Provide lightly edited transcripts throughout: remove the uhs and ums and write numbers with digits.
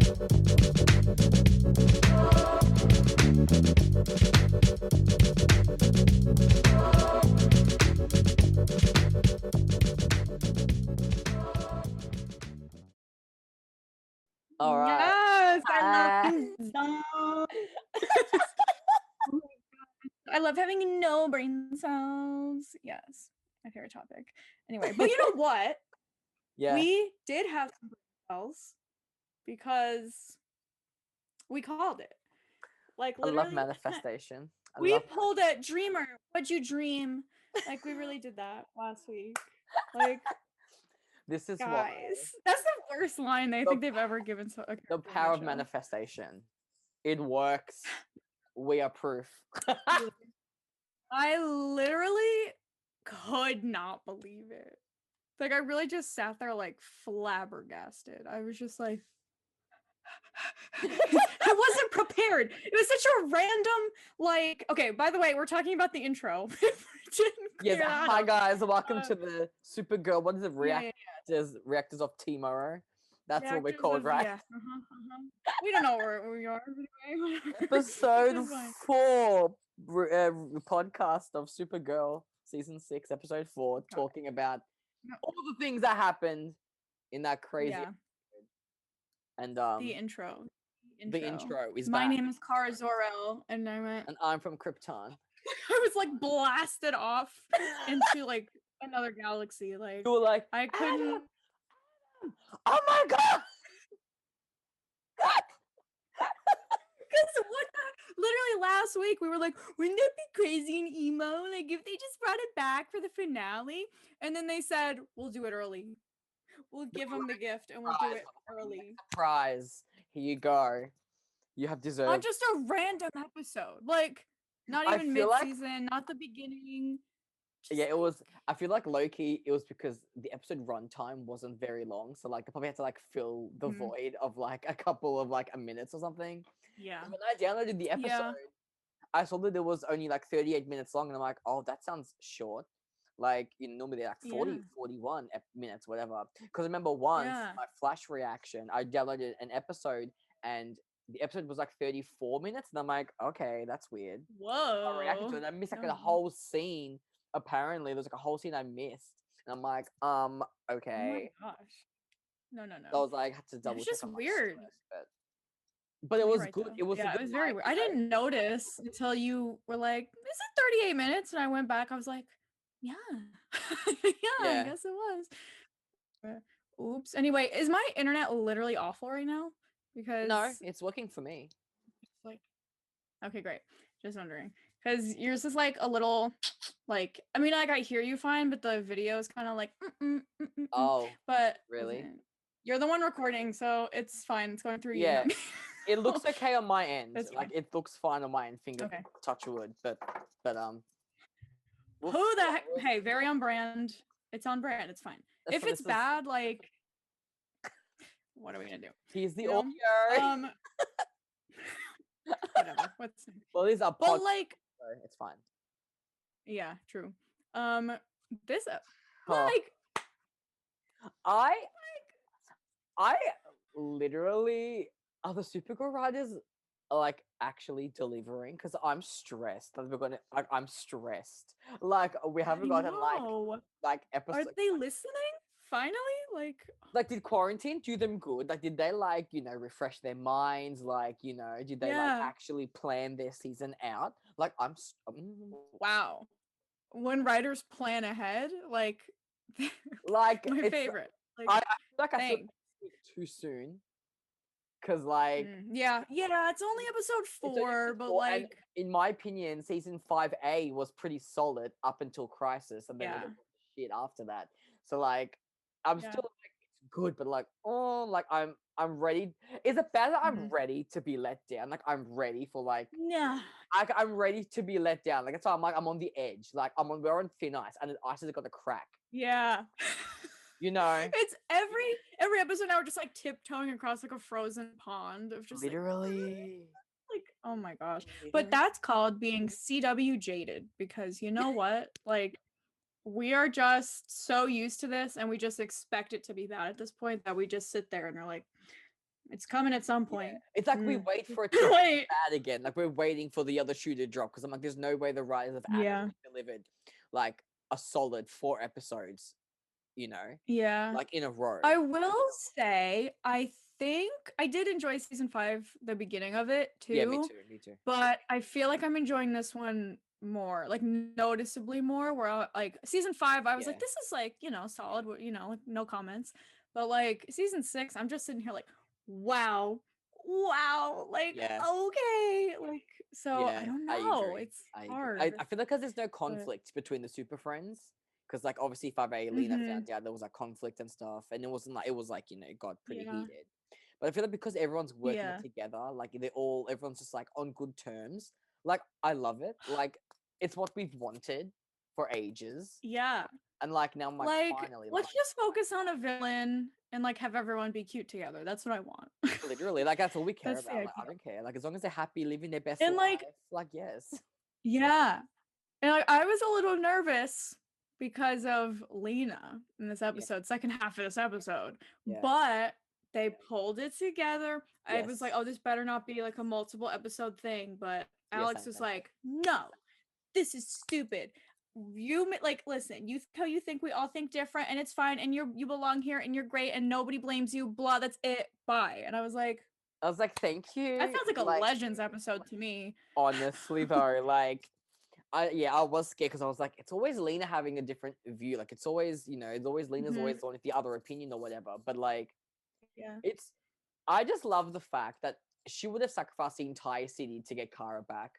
All right. Yes, I love I love having no brain cells. Yes, my favorite topic. Anyway, but you know what? Yeah. We did have some brain cells because we called it. Like I literally, love manifestation. we pulled it. Dreamer, what'd you dream? Like we really did that last week. Like This is guys, that's the worst line I think they've ever given to a character the in power of show. manifestation. It works. We are proof. I literally could not believe it. Like I really just sat there like flabbergasted. I was just like I wasn't prepared. It was such a random like okay, by the way, we're talking about the intro. Yes, hi guys, welcome to the Supergirl. What is it? Yeah. Reactors of Tea-morrow. That's what we're Reactors called, of- right? Yeah. We don't know where we are. Anyway. Episode It's fine. 4 podcast of Supergirl season 6 episode 4 talking about all the things that happened in that crazy Yeah. episode. And The intro. the intro is My back. name is Kara Zor-El, and I went And I'm from Krypton. I was like blasted off into like another galaxy. Like You were like, I couldn't. Oh my god! Because literally last week we were like, wouldn't that be crazy and emo? Like if they just brought it back for the finale, and then they said we'll do it early. We'll give them the gift and we'll do it early. Prize. Here you go. You have deserved. On just a random episode, like not even mid-season, not the beginning. Yeah, it was. I feel like low-key, it was because the episode runtime wasn't very long, so like they probably had to like fill the void of like a couple of like a minutes or something. Yeah. When I downloaded the episode, I saw that it was only like 38 minutes long, and I'm like, oh, that sounds short. Like normally they're like 40, 41 minutes, whatever. Because I remember once my flash reaction, I downloaded an episode and the episode was like 34 minutes, and I'm like, okay, that's weird. Whoa. I reacted to it, and I missed like a whole scene. Apparently, there's like a whole scene I missed, and I'm like, okay. Oh my gosh. No. So I was like, had to double. It's just weird. But it was good. It was. Yeah, it was very weird. I didn't notice until you were like, "Is it 38 minutes?" And I went back. I was like, "Yeah, I guess it was." Oops. Anyway, is my internet literally awful right now? Because no, it's working for me. Like, okay, great. Just wondering, because yours is like a little, like, I mean, like I hear you fine, but the video is kind of like, oh, but really? You're the one recording, so it's fine. It's going through you. Yeah, it looks okay on my end. That's like it looks fine on my end. Touch wood, but who the heck? Hey, very on brand. It's on brand. It's fine. If it's bad, like, what are we gonna do? Here's the audio. Whatever. Well, these are but like, so it's fine. Yeah, true. This like, I literally are the Supergirl writers like actually delivering, because I'm stressed that we're gonna like I'm stressed. Like we haven't gotten like episodes. Are they listening? Finally? Like did quarantine do them good? Like did they like, refresh their minds? Like, did they like actually plan their season out? Like wow. When writers plan ahead, like my favorite. Like, I feel like I said too soon. Cause like yeah, it's only episode 4, but like in my opinion, season 5A was pretty solid up until Crisis, and then shit after that. So like I'm still like it's good, but like I'm ready. Is it bad that I'm ready to be let down? Like I'm ready for like I'm ready to be let down. Like that's why I'm like I'm on the edge. Like we're on thin ice, and the ice has got the crack. Yeah. It's every episode now we're just like tiptoeing across like a frozen pond of just literally like oh my gosh. But that's called being CW jaded, because you know what? Like we are just so used to this, and we just expect it to be bad at this point that we just sit there and are like, It's coming at some point. It's like we wait for it to be bad again. Like we're waiting for the other shoe to drop because I'm like, there's no way the writers have actually delivered like a solid 4 episodes, you know, like in a row. I will say, I think I did enjoy season 5, the beginning of it too. Yeah, me too. But I feel like I'm enjoying this one more, like noticeably more. Where like season 5, I was like, this is like, you know, solid. You know, like, no comments. But like season 6, I'm just sitting here like, wow, like okay, like so. I don't know. It's hard. I feel like because there's no conflict between the Super Friends. Because like obviously 5A Lena found out there was like conflict and stuff, and it was like you know, it got pretty heated. But I feel like because everyone's working together, like everyone's just like on good terms. Like I love it. Like it's what we've wanted for ages. Yeah. And like now I'm like finally. Let's just focus on a villain and like have everyone be cute together. That's what I want. Literally, like that's all we care about. Like, I don't care. Like as long as they're happy, living their best and life. Like yes. Yeah. And like I was a little nervous because of Lena in this episode, second half of this episode. But they pulled it together. I was like, oh, this better not be like a multiple episode thing. But Alex was like, no, this is stupid. You like listen, how you think we all think different and it's fine and you belong here and you're great and nobody blames you, blah, that's it. Bye. And I was like, thank you. That sounds like a Legends episode to me. Honestly though, like I was scared because I was like, it's always Lena having a different view. Like it's always, you know, it's always Lena's always on the other opinion or whatever. But like, I just love the fact that she would have sacrificed the entire city to get Kara back.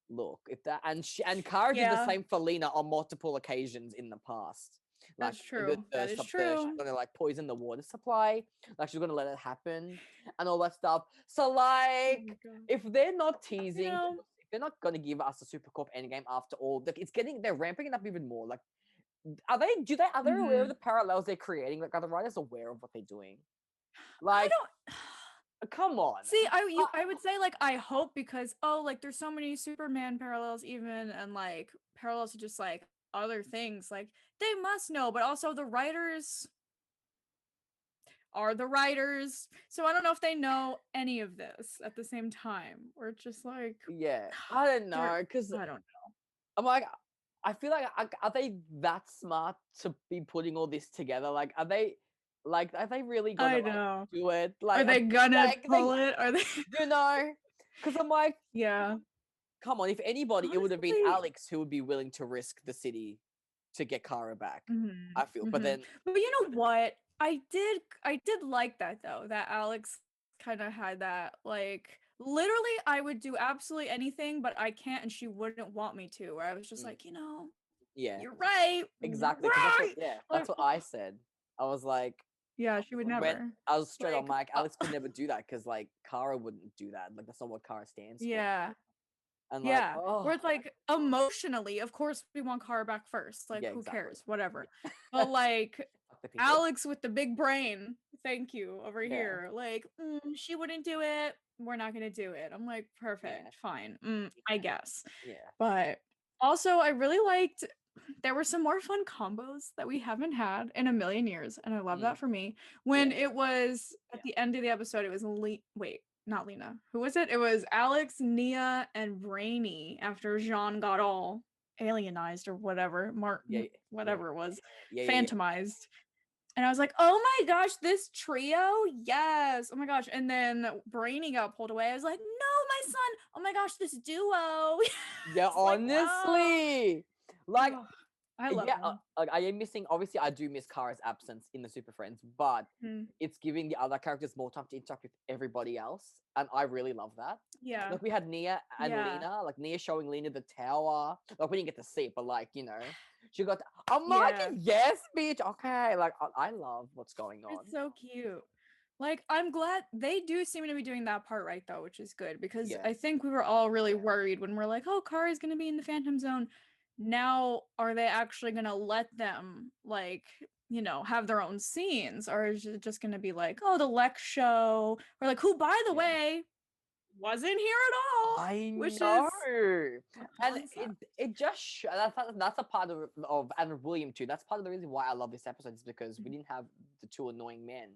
Look, if that and Kara did the same for Lena on multiple occasions in the past. Like, that's true. That is true. She's gonna like poison the water supply. Like she's gonna let it happen and all that stuff. So like, if they're not teasing. They're not going to give us a Supercorp endgame after all. Like they're ramping it up even more. Like, are they aware of the parallels they're creating? Like, are the writers aware of what they're doing? Like, come on. See, I would say like I hope because like there's so many Superman parallels even and like parallels to just like other things. Like they must know, but also the writers are the writers, so I don't know if they know any of this at the same time. Or just like I don't know because I don't know. I'm like I feel like are they that smart to be putting all this together? Like are they really gonna do it? Like are they gonna pull it? Are they you know? Because I'm like come on, if anybody, it would have been Alex who would be willing to risk the city to get Kara back. I feel, but you know what? I did like that though, that Alex kind of had that like literally I would do absolutely anything but I can't and she wouldn't want me to, where I was just like, you know, you're right, exactly, that's what I said. I was like, she would never. I was straight on Mike. Alex could never do that because like Kara wouldn't do that. Like that's not what Kara stands for. And where it's like emotionally, of course we want Kara back first. Like who cares? Whatever. But like Alex with the big brain, thank you over here. Like she wouldn't do it. We're not gonna do it. I'm like, perfect, fine. I guess. But also I really liked there were some more fun combos that we haven't had in a million years, and I love that for me. When it was at the end of the episode, it was not Lena. Who was it? It was Alex, Nia, and Brainy after Jean got all alienized or whatever. Whatever it was. Phantomized. And I was like, oh my gosh, this trio? Yes. Oh my gosh. And then Brainy got pulled away. I was like, no, my son. Oh my gosh, this duo. Yeah, honestly. Like, I love them. Like I am missing. Obviously, I do miss Kara's absence in the Super Friends, but it's giving the other characters more time to interact with everybody else, and I really love that. Yeah, like we had Nia and Lena. Like Nia showing Lena the tower. Like we didn't get to see it, but like you know, she got. I'm like, yes, bitch. Okay, like I love what's going on. It's so cute. Like I'm glad they do seem to be doing that part right though, which is good because I think we were all really worried when we're like, oh, Kara's gonna be in the Phantom Zone. Now are they actually gonna let them like you know have their own scenes, or is it just gonna be like, oh, the Lex show, or like who by the way wasn't here at all? I know. And it just that's a part of and William too. That's part of the reason why I love this episode is because we didn't have the two annoying men,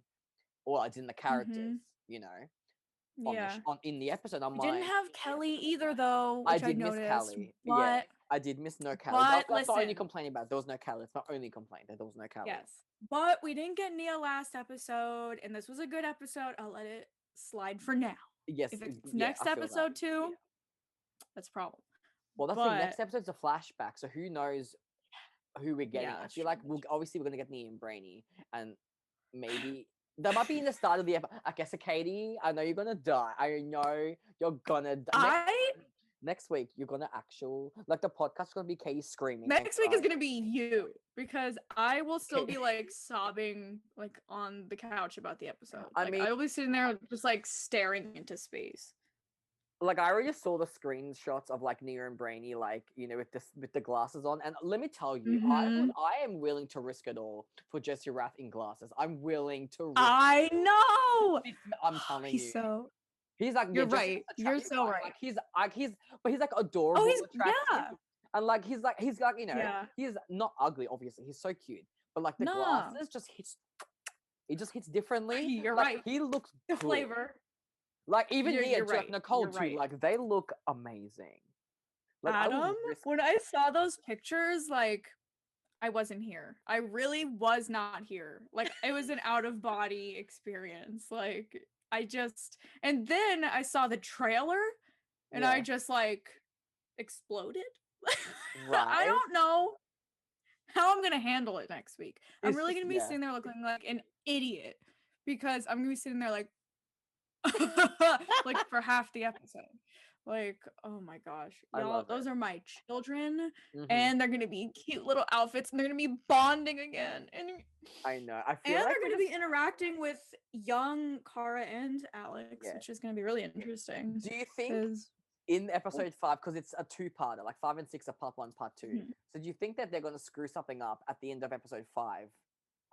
or I didn't the characters. you know, Yeah. in the episode. I'm We like, didn't have Kelly either, though, I which I did miss noticed. Kelly. But Yeah, I did miss no Kelly. but That's the only listen. complaint about it. There was no Kelly. It's my only complaint that there was no Kelly. Yes, but we didn't get Nia last episode, and this was a good episode. I'll let it slide for now. Yes, If it's yeah, next I feel that. episode too, that's a problem. Well, that's the thing. Next episode's a flashback, so who knows who we're getting? Yeah, I that's feel true, like that's we're gonna get Nia and Brainy, and maybe that might be in the start of the episode. I guess, Katie, I know you're gonna die. I know you're gonna die. Next week, you're gonna like the podcast is gonna be Katie screaming. Next week is gonna be you, because I will still be like sobbing like on the couch about the episode. I Like mean, I will be sitting there just like staring into space. Like I already saw the screenshots of like Nia and Brainy, like, you know, with the glasses on, and let me tell you, I am willing to risk it all for Jesse Rath in glasses. I'm willing to risk I know. I'm telling you. He's like, you're right. You're so right. Like he's but he's like adorable, attractive. Yeah. And like he's like, you know, he's not ugly, obviously. He's so cute. But like the glasses just hits, it just hits differently. You're like, right. He looks the good. Flavor. Like even Nia, right. like Nicole too, right. like they look amazing. Like, Adam, when I saw those pictures, like I wasn't here. I really was not here. Like it was an out of body experience. Like and then I saw the trailer and I just like exploded. Right. I don't know how I'm gonna handle it next week. I'm really gonna be sitting there looking like an idiot because I'm gonna be sitting there like like for half the episode. Like, oh my gosh, y'all, those are my children, and they're gonna be in cute little outfits, and they're gonna be bonding again. And I know, I feel and they're gonna be interacting with young Kara and Alex, which is gonna be really interesting. Do you think in episode 5, because it's a two-parter, like 5 and 6 are part 1, part 2, so do you think that they're gonna screw something up at the end of episode 5?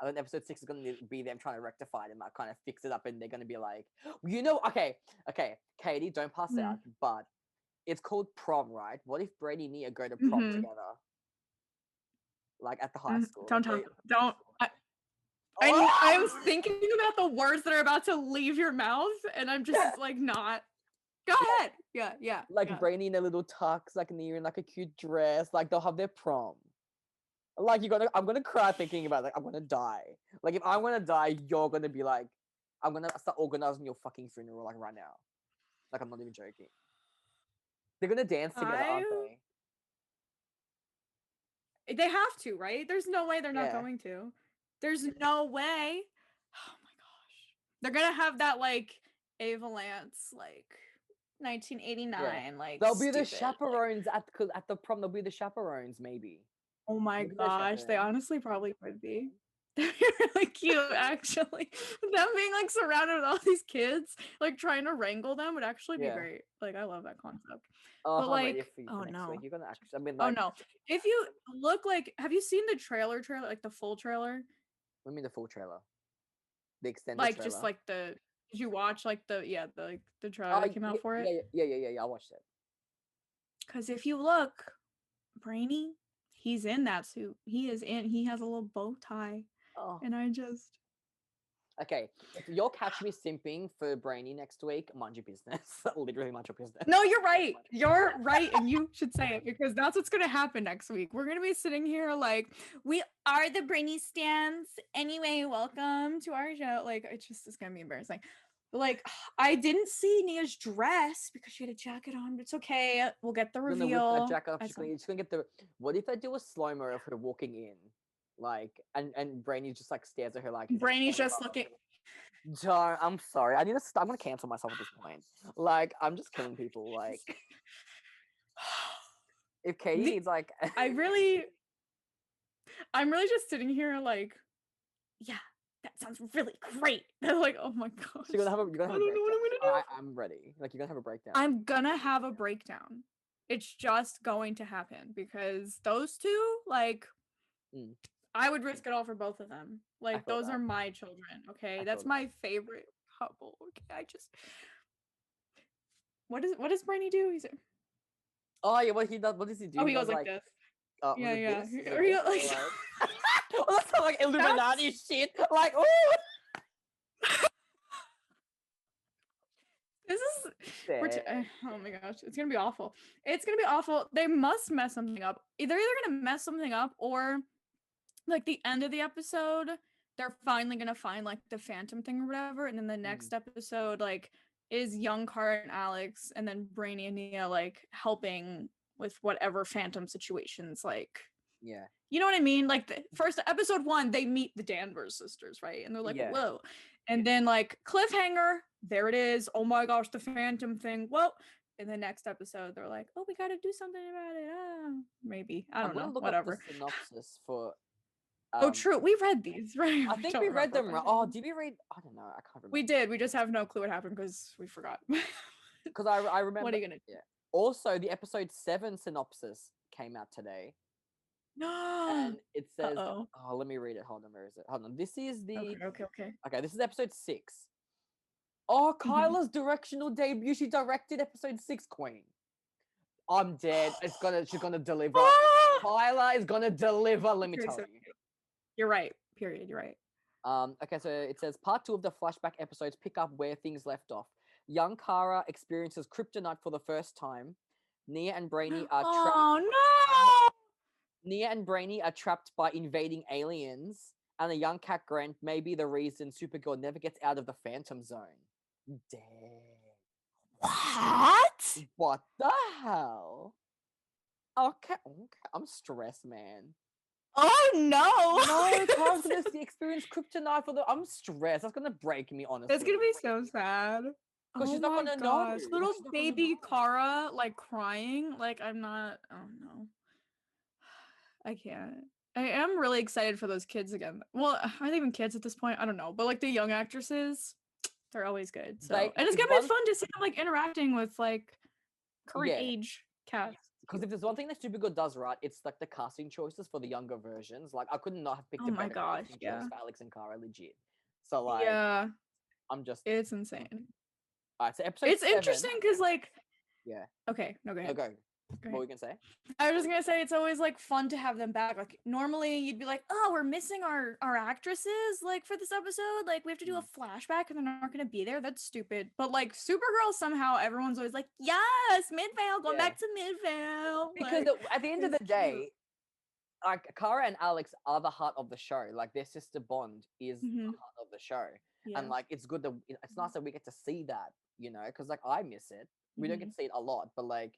And then episode 6 is going to be them trying to rectify it and like kind of fix it up, and they're going to be like, you know, okay, Katie, don't pass out, but it's called prom, right? What if Brady and Nia go to prom together, like at the high school? Don't. I was thinking about the words that are about to leave your mouth, and I'm just like not. Go ahead. Yeah. Like Brady in a little tux, like Nia in like a cute dress, like they'll have their prom. Like I'm gonna cry thinking about it. Like I'm gonna die. Like if I'm gonna die, you're gonna be like, I'm gonna start organizing your fucking funeral like right now. Like I'm not even joking. They're gonna dance together, aren't they? They have to, right? There's no way they're not going to. There's no way. Oh my gosh. They're gonna have that like Avalance like 1989 like. They'll be the chaperones at the prom. They'll be the chaperones maybe. Oh my gosh, they honestly probably would be. They're really cute, actually. Them being like surrounded with all these kids, like trying to wrangle them would actually be great. Like I love that concept. But like, oh no, you're gonna actually. I mean, like, oh no. If you look like, have you seen the trailer, like the full trailer? What do you mean the full trailer? The extended like trailer? Just like the. Did you watch like the trailer that came out for it? Yeah. I watched it. Because if you look, Brainy. He's in that suit. He has a little bow tie. And I just. Okay, if you'll catch me simping for Brainy next week, mind your business. Literally mind your business. No, you're right. You're right, and you should say it because that's what's gonna happen next week. We're gonna be sitting here like, we are the Brainy stans. Anyway, welcome to our show. Like, it's gonna be embarrassing. Like, I didn't see Nia's dress because she had a jacket on, but it's okay. We'll get the reveal. That jacket off. She's gonna get the. What if they do a slow-mo of her walking in, like, and Brainy just like stares at her like. Brainy's just looking. Don't. I'm sorry. I'm gonna cancel myself at this point. Like, I'm just killing people. Like, if Katie needs like. I'm really just sitting here like, yeah. That sounds really great. They're like, oh my gosh. So you're gonna have a breakdown. I don't know what I'm gonna do. I'm ready. Like, you're gonna have a breakdown. I'm gonna have a breakdown. It's just going to happen because those two, like, I would risk it all for both of them. Like, those are my children. Okay, that's my favorite couple. Okay, what does Brainy do? He's. Oh yeah, what does he do? Oh, he goes like this. Oh, yeah. Or he like. Oh, that's like Illuminati shit. Like, oh. This is oh my gosh, it's gonna be awful. It's gonna be awful. They must mess something up. They're either gonna mess something up or like the end of the episode, they're finally gonna find like the phantom thing or whatever, and then the next episode like is young Kara and Alex, and then Brainy and Nia like helping with whatever phantom situations like. Yeah. You know what I mean? Like the first episode 1, they meet the Danvers sisters, right? And they're like, whoa. And then like cliffhanger, there it is. Oh my gosh, the phantom thing. Well, in the next episode, they're like, oh, we gotta do something about it. Maybe. I don't know. Whatever. Up the synopsis for oh, true. We read these, right? I think we read them right. Oh, did we read? I don't know. I can't remember. We did. We just have no clue what happened because we forgot. Because I remember. What are you gonna do? Yeah. Also, the episode 7 synopsis came out today. And it says, oh, let me read it. Hold on, where is it? Hold on. This is the Okay, this is episode 6. Oh, Kyla's directional debut. She directed episode 6, Queen. I'm dead. She's gonna deliver. Kyla is gonna deliver, let me tell you. You're right. Period. You're right. Okay, so it says part 2 of the flashback episodes pick up where things left off. Young Kara experiences kryptonite for the first time. Nia and Brainy are trapped. Oh no! Nia and Brainy are trapped by invading aliens, and a young Cat Grant may be the reason Supergirl never gets out of the Phantom Zone. Damn. What? What the hell? Okay, I'm stressed, man. Oh no! No, Kara's gonna experience kryptonite for the. I'm stressed. That's gonna break me, honestly. That's gonna be so sad. Because she's not gonna know. Little baby Kara, like crying. Like I'm not. Oh no. I can't. I am really excited for those kids again. Well, are they even kids at this point? I don't know. But like the young actresses, they're always good. So and it's gonna be fun to see them like interacting with like current age cast. Because if there's one thing that Supergirl does right, it's like the casting choices for the younger versions. Like I could not have picked a better casting choice for Alex and Kara, legit. So like, I'm just. It's insane. All right, so episode. It's 7, interesting because like. Yeah. Okay. No, go ahead. Okay. What were you gonna say? I was just gonna say it's always like fun to have them back. Like normally you'd be like, oh, we're missing our actresses like for this episode. Like we have to do a flashback and they're not gonna be there. That's stupid. But like Supergirl, somehow everyone's always like, yes, Midvale, go back to Midvale. Because at the end of the day, like Kara and Alex are the heart of the show. Like their sister bond is the heart of the show, and like it's good that it's nice that we get to see that, you know, because like I miss it. We don't get to see it a lot, but like.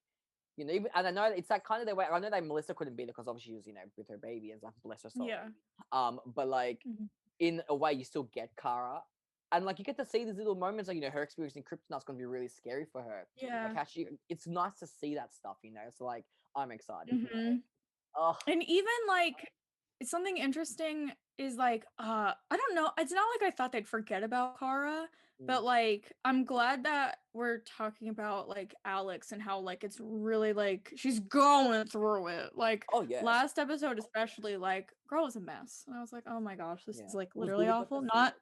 You know, and I know it's like kind of the way. I know that Melissa couldn't be there because obviously she was, you know, with her baby and like bless her soul. Yeah. But like in a way, you still get Kara, and like you get to see these little moments, like you know, her experiencing kryptonite's gonna be really scary for her. Yeah. Like how it's nice to see that stuff, you know. So like, I'm excited. And even like something interesting is like, I don't know. It's not like I thought they'd forget about Kara. But like I'm glad that we're talking about like Alex and how like it's really like she's going through it. Like last episode especially, like girl was a mess. And I was like, oh my gosh, this is like literally awful. Not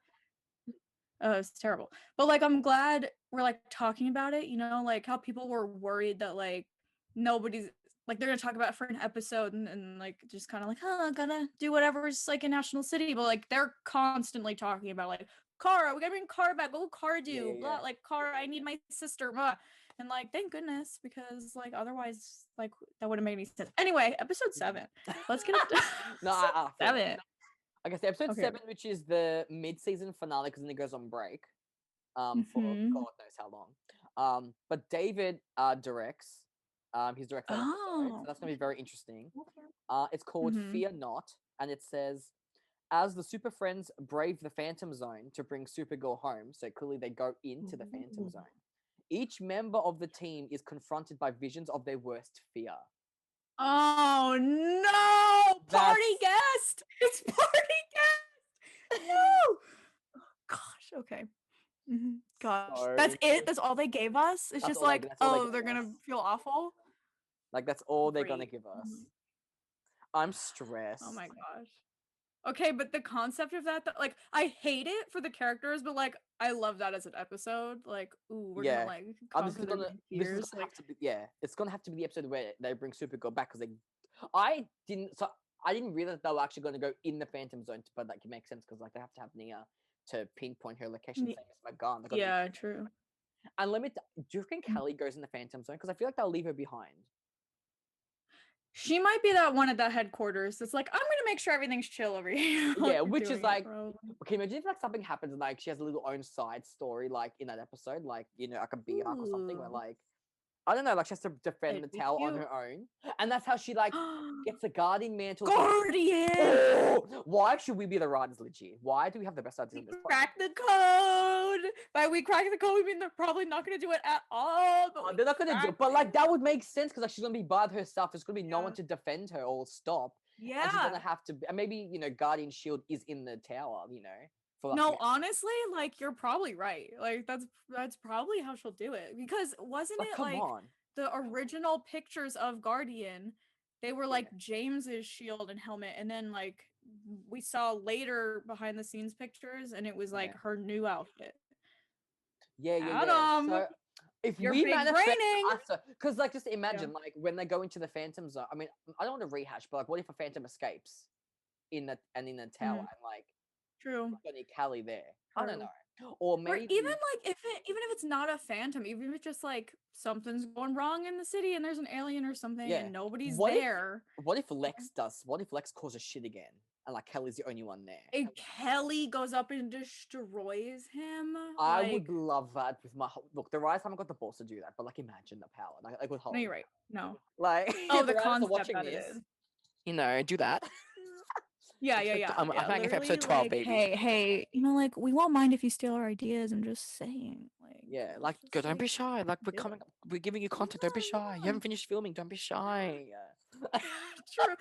it's terrible. But like I'm glad we're like talking about it, you know, like how people were worried that like nobody's like they're gonna talk about it for an episode and like just kind of like, oh, gonna do whatever's like in National City, but like they're constantly talking about like Kara, we gotta bring Kara back. What will Kara do? Blah, like Kara, I need my sister. Blah. And like, thank goodness, because like otherwise, like that wouldn't make any sense. Anyway, episode 7. Let's get up to 7. Okay, so episode 7, which is the mid-season finale, because then it goes on break. For God knows how long. But David directs. He's directed that episode, so that's gonna be very interesting. It's called Fear Not, and it says. As the Super Friends brave the Phantom Zone to bring Supergirl home, so clearly they go into the Phantom Zone, each member of the team is confronted by visions of their worst fear. Oh no! Party guest! It's party guest! No! Gosh, okay. Gosh. That's it? That's all they gave us? It's just like, they're gonna feel awful? Like, that's all they're gonna give us. I'm stressed. Oh my gosh. Okay, but the concept of that, like, I hate it for the characters, but like, I love that as an episode. Like, ooh, we're gonna like conquer their fears. It's gonna have to be the episode where they bring Supergirl back because I didn't realize they were actually gonna go in the Phantom Zone, but like it makes sense because like they have to have Nia to pinpoint her location. Same as my gun. Yeah, true. And do you think Kelly goes in the Phantom Zone? Because I feel like they'll leave her behind. She might be that one at the headquarters that's like, I'm gonna make sure everything's chill over here. Yeah, which is like, okay, imagine if like something happens and like she has a little own side story like in that episode, like, you know, like a B arc or something where like, I don't know, like she has to defend the tower on her own. And that's how she like gets the guardian mantle. Guardian! Oh, why should we be the riders, legit? Why do we have the best ideas in this Crack the code! By we crack the code, we mean they're probably not going to do it at all. But they're not going to do it. But like that would make sense because like she's going to be by herself. There's going to be no one to defend her or stop. Yeah. And she's going to have to, and maybe, you know, Guardian Shield is in the tower, you know. For no, honestly, like you're probably right. Like that's probably how she'll do it. Because wasn't it like the original pictures of Guardian, they were like James's shield and helmet, and then like we saw later behind the scenes pictures and it was like her new outfit. Adam, so if we manifest, because like just imagine like when they go into the Phantom Zone. I mean, I don't want to rehash, but like, what if a Phantom escapes in the tower and like got Callie there? I don't know. Or maybe even like if it's not a phantom, even if it's just like something's going wrong in the city and there's an alien or something and nobody's there. What if Lex causes shit again and like Kelly's the only one there? And Kelly goes up and destroys him. I would love that with my look. The Rise haven't got the balls to do that, but like imagine the power. Like with no, you're right. No, like the concept that it is. You know, do that. Yeah. I'm back in episode 12, like, baby. Hey, you know, like we won't mind if you steal our ideas. I'm just saying, like. Like, go. Don't be shy. Like, we're giving you content. Don't be shy. You haven't finished filming. Don't be shy. True.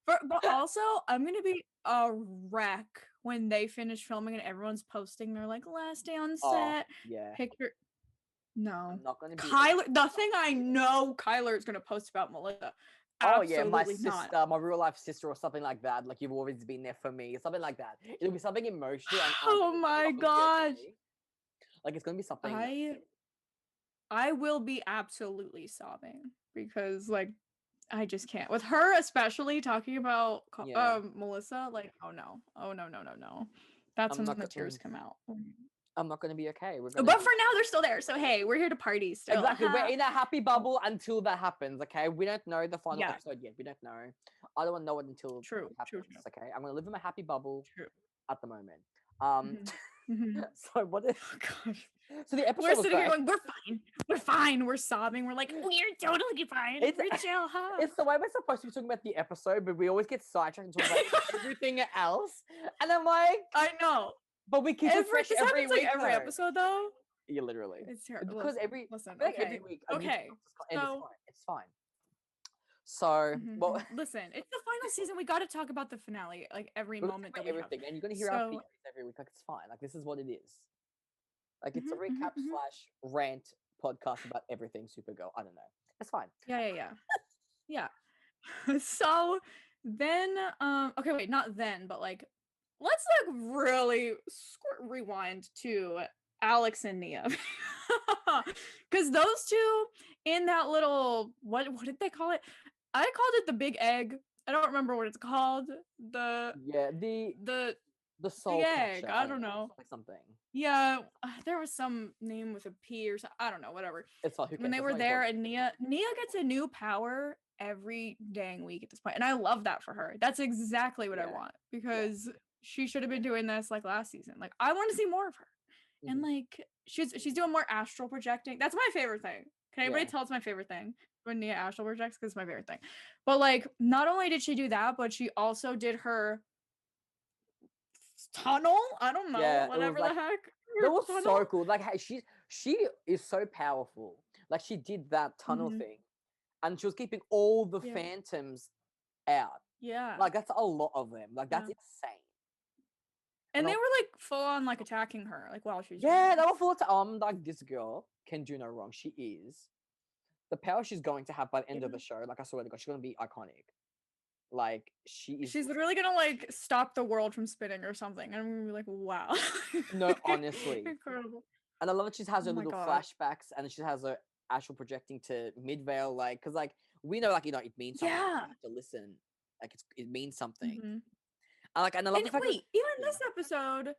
But also, I'm gonna be a wreck when they finish filming and everyone's posting their like last day on set picture. No, I'm not gonna be Kyler. The thing I know Kyler is gonna post about Melissa. Absolutely my sister, not. my real life sister, or something like that. Like you've always been there for me, something like that. It'll be something emotional. And, oh my gosh! Like it's gonna be something. I will be absolutely sobbing because like I just can't with her, especially talking about Melissa. Like, oh no. That's when the tears come out. I'm not gonna be okay. But for now, they're still there. So hey, we're here to party still. Exactly. We're in a happy bubble until that happens. Okay, we don't know the final episode yet. We don't know. I don't want to know it until it happens. Okay, I'm gonna live in my happy bubble at the moment. So what if? Oh, gosh. So the episode. We're sitting here going, we're fine. We're sobbing. We're like, we're totally fine. It's the way we're supposed to be talking about the episode, but we always get sidetracked and talk about everything else. And I'm like, I know. But we keep it fresh every week. Like every episode, though. Yeah, literally. It's terrible. Because every week. Okay. So, it's fine. So, well, listen, it's the final season. We got to talk about the finale, like every moment that we everything, and you're gonna hear our feelings every week. Like it's fine. Like this is what it is. Like it's a recap / rant podcast about everything Supergirl. I don't know. It's fine. Yeah. So then, okay, wait, not then, but like. Let's like really rewind to Alex and Nia, because those two in that little what did they call it? I called it the big egg. I don't remember what it's called. The soul egg. I don't know. Like something. Yeah, there was some name with a P or something. I don't know. Whatever. It's fine. When they were there, and Nia gets a new power every dang week at this point, and I love that for her. That's exactly what I want because. She should have been doing this like last season. Like I want to see more of her. And like she's doing more astral projecting. That's my favorite thing. Can anybody tell it's my favorite thing? When Nia astral projects, because it's my favorite thing. But like not only did she do that, but she also did her tunnel. I don't know, whatever the heck. That was so cool. Like she is so powerful. Like she did that tunnel thing. And she was keeping all the phantoms out. Yeah. Like that's a lot of them. Like that's insane. And they were like full on like attacking her, like while she was they were full on like this girl can do no wrong. She is the power she's going to have by the end of the show. Like I swear to God, she's gonna be iconic. Like she's literally gonna like stop the world from spinning or something. And I'm gonna be like, wow. No, honestly, incredible. And I love that she has her little flashbacks, and she has her astral projecting to Midvale, like because like we know like it means something. You have to listen, like it means something. And I love the fact even this episode.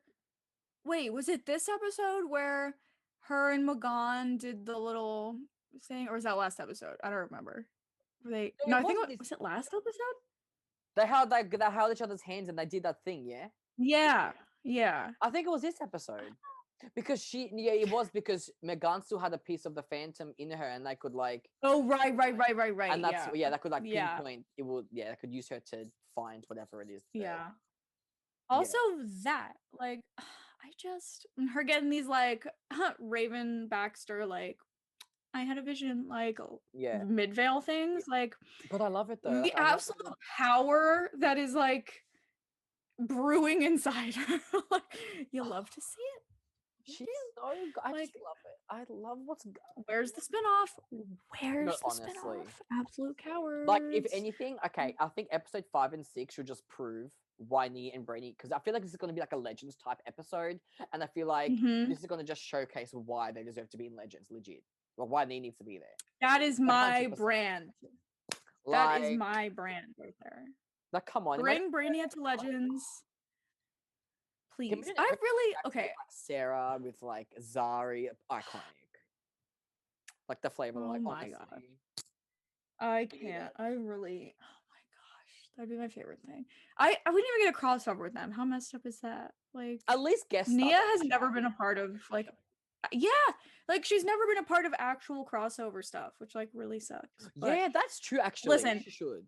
Wait, was it this episode where her and Magan did the little thing, or was that last episode? I don't remember. No, I think was it last episode? They held each other's hands and they did that thing, yeah? Yeah. I think it was this episode. Because it was because Megan still had a piece of the Phantom in her and they could like... Oh, right. And that's, that could like pinpoint, it would, they could use her to find whatever it is. Yeah. Also that, like, her getting these like Raven Baxter, like, I had a vision, like, mid-veil things, like, but I love it though. The absolute power that is like brewing inside her. Like, you love to see it. She's so good. I just love it. I love where's the spinoff? Where's the spinoff? Absolute cowards. Like, if anything, okay, I think episode 5 and 6 should just prove why Nia and Brainy, because I feel like this is going to be like a Legends type episode, and I feel like this is going to just showcase why they deserve to be in Legends, legit. Well, why Nia needs to be there. That is my 100%. Brand. That is my brand right there. Like, come on. Bring Brainy into Legends. Please. I really like Sarah with like Zari, iconic. Like the flavor, like, oh my god. I can't. I really, oh my gosh. That'd be my favorite thing. I wouldn't even get a crossover with them. How messed up is that? Like, at least guest Nia has never been a part of like, like she's never been a part of actual crossover stuff, which like really sucks. But yeah, that's true actually. Listen, she should.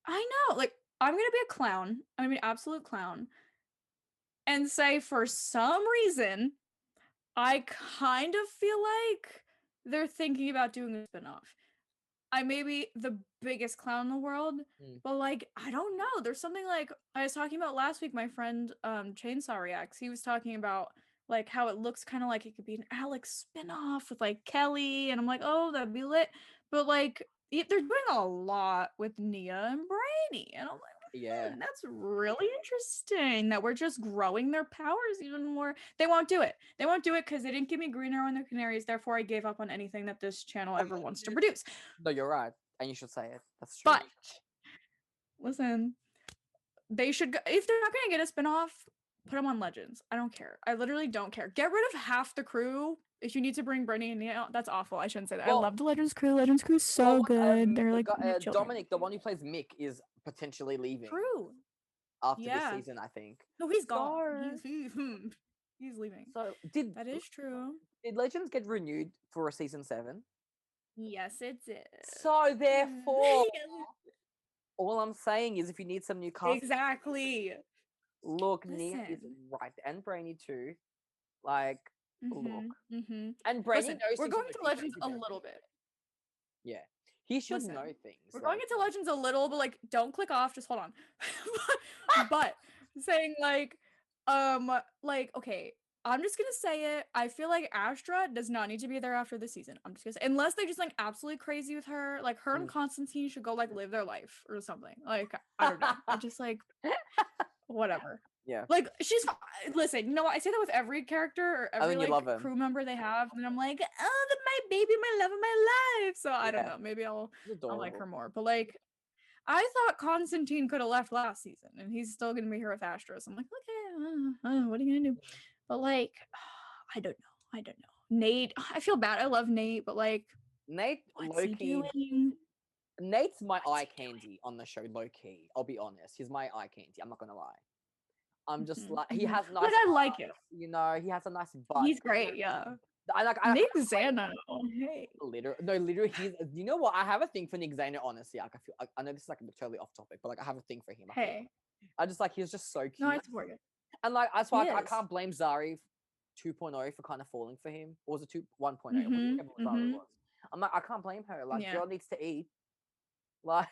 I know. Like, I'm gonna be a clown. I'm gonna be an absolute clown. And say for some reason, I kind of feel like they're thinking about doing a spinoff. I may be the biggest clown in the world, but like, I don't know. There's something like I was talking about last week. My friend Chainsaw Reacts. He was talking about like how it looks kind of like it could be an Alex spinoff with like Kelly, and I'm like, oh, that'd be lit. But like, they're doing a lot with Nia and Brainy, and I'm like, that's really interesting that we're just growing their powers even more. They won't do it because they didn't give me Green Arrow and the Canaries, therefore I gave up on anything that this channel ever wants to produce. No, you're right, and you should say it. That's true. But listen, they should if they're not gonna get a spinoff, put them on Legends. I don't care. I literally don't care. Get rid of half the crew. If you need to bring Brittany and Nia, that's awful. I shouldn't say that. Well, I love the Legends crew. Legends crew is so good. They're like Dominic, the one who plays Mick, is potentially leaving. True. After this season, I think. No, he's gone. He's leaving. So that is true. Did Legends get renewed for a season 7? Yes, it did. So therefore, all I'm saying is, if you need some new cast, exactly. Look, Nia is right, and Brainy too. Like. Look, and Brainy knows. We're going to Legends a little bit. Yeah, he should know things. We're going into Legends a little, but like, don't click off. Just hold on. but saying like, okay, I'm just gonna say it. I feel like Astra does not need to be there after this season. I'm just gonna say, unless they just like absolutely crazy with her, like her and Constantine should go like live their life or something. Like, I don't know. I just like whatever. Yeah. Like, she's listen, you know what? I say that with every character or every like crew member they have, and I'm like, oh, my baby, my love of my life. So I don't know. Maybe I'll like her more. But like, I thought Constantine could have left last season, and he's still gonna be here with Astros. I'm like, okay, what are you gonna do? But like, I don't know. Nate, I feel bad. I love Nate, but like, Nate, what's he doing? Nate's my eye candy on the show, low key. I'll be honest. He's my eye candy. I'm not gonna lie. I'm just like, he has nice. But I like it. You know, he has a nice butt. He's great, yeah. Nick Zana. Hey. Literally, he's. You know what? I have a thing for Nick Zana. Honestly, like I know this is like totally off topic, but like I have a thing for him. I just like he's just so cute. No, I support it. And like that's why I can't blame Zari 2.0 for kind of falling for him. Or was it 1.0? Zari was. I'm like, I can't blame her. Like, girl needs to eat. Like,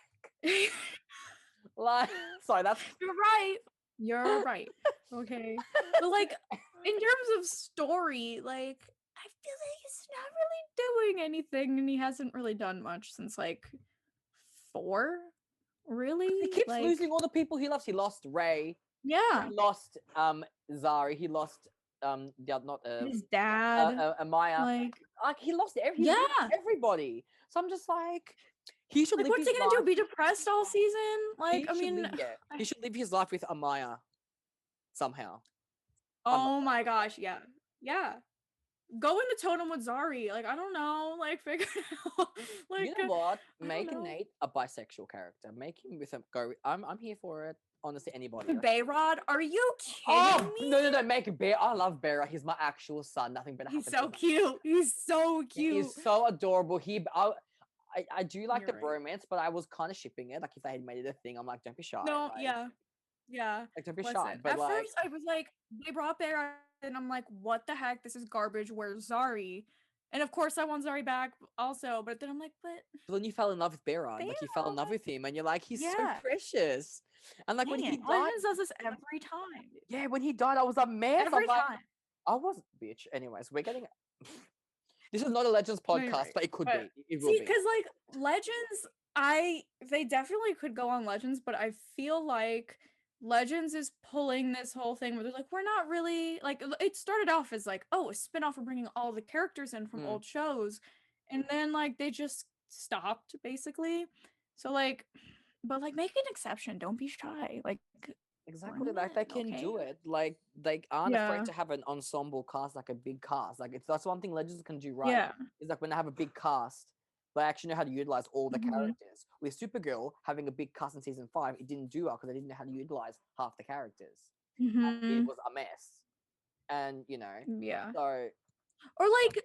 sorry, that's. You're right. Okay. But like, in terms of story, like, I feel like he's not really doing anything, and he hasn't really done much since like 4. Really? He keeps losing all the people he loves. He lost Ray. Yeah. He lost Zari. He lost his dad. Amaya. Like he lost everybody. So I'm just like, he should. Like, what's he gonna do? Be depressed all season? Like, I mean, he should live his life with Amaya somehow. Oh my gosh, yeah. go in the totem with Zari. Like, I don't know. Like, figure it out. Like, you know what? I don't Make know. Nate a bisexual character. Make him with a go. I'm here for it. Honestly, anybody. Bayrod, are you kidding Oh me? no! Make Bear. I love Bear. He's my actual son. Nothing better He's happens. so cute. He's so cute. He is so adorable. I do like You're the right. bromance, but I was kind of shipping it. Like if they had made it a thing, I'm like, don't be shy. No, Like, yeah. like don't be shy. Listen, But at like, first I was like, they brought Bear, and I'm like, what the heck? This is garbage. Where's Zari? And of course, I want Zari back also. But then I'm like, but then you fell in love with Bear. Like you fell in love with him, and you're like, he's so precious. And like Dang when he it. died, Legends does this every time. yeah, when he died, I was a mess. Every I'm like, time. I was bitch. Anyways, we're getting. This is not a Legends podcast, right. but it could But be. It will see, be. because like Legends, they definitely could go on Legends, but I feel like Legends is pulling this whole thing where they're like, we're not really like. It started off as like, oh, a spinoff of bringing all the characters in from old shows, and then like they just stopped basically. So like, but like make an exception. Don't be shy. Like. Exactly, like they can do it. Like they aren't afraid to have an ensemble cast, like a big cast. Like that's one thing Legends can do right. Yeah. Is like when they have a big cast, they actually know how to utilize all the characters. With Supergirl having a big cast in season 5, it didn't do well because they didn't know how to utilize half the characters. And it was a mess. And Yeah. So or like,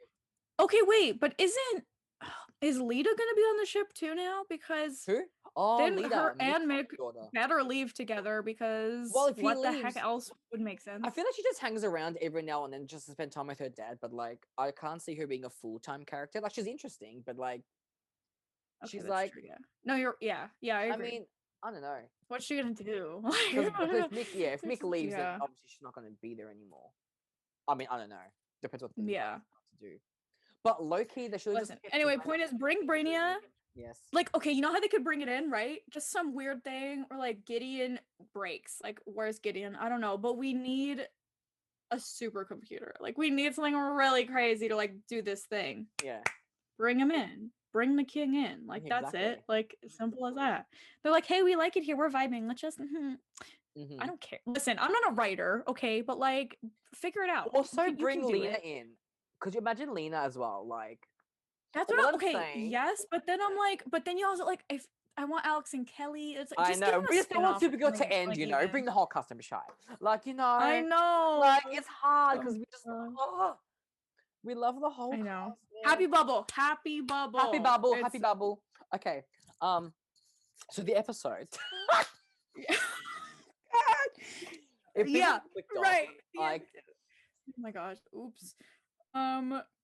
okay, wait, but is Lita gonna be on the ship too now? Because who? Oh, then Lita, her and Mick's Mick daughter. better leave together because if he what the leaves, heck else would make sense? I feel like she just hangs around every now and then just to spend time with her dad, but like I can't see her being a full-time character. Like she's interesting, but like she's like true, yeah. No, I agree. I mean, I don't know. What's she gonna do? Because if Mick leaves, then Yeah. obviously she's not gonna be there anymore. I mean, I don't know. Depends what they Yeah. to do. But low key, they should Listen, anyway, point is bring Brainia. Yes. Like, okay, you know how they could bring it in, right? Just some weird thing, or like Gideon breaks. Like, where's Gideon? I don't know, but we need a supercomputer. Like, we need something really crazy to like do this thing. Yeah. Bring him in. Bring the king in. Like, that's it. Like, simple as that. They're like, hey, we like it here. We're vibing. Let's just. I don't care. Listen, I'm not a writer, okay, but like, figure it out. Also, bring Lena in. Could you imagine Lena as well? Like, that's what I'm okay. Saying. Yes, but then I'm like, but then you also like, if I want Alex and Kelly, it's like, just I know. We just don't want Supergirl to end. Like, bring the whole custom shot. Like, I know. Like it's hard because we just we love the whole. I know. Happy bubble. Happy bubble. Happy bubble. Happy bubble. Okay. So the episode. Yeah. Right. Like. Oh my gosh. Oops.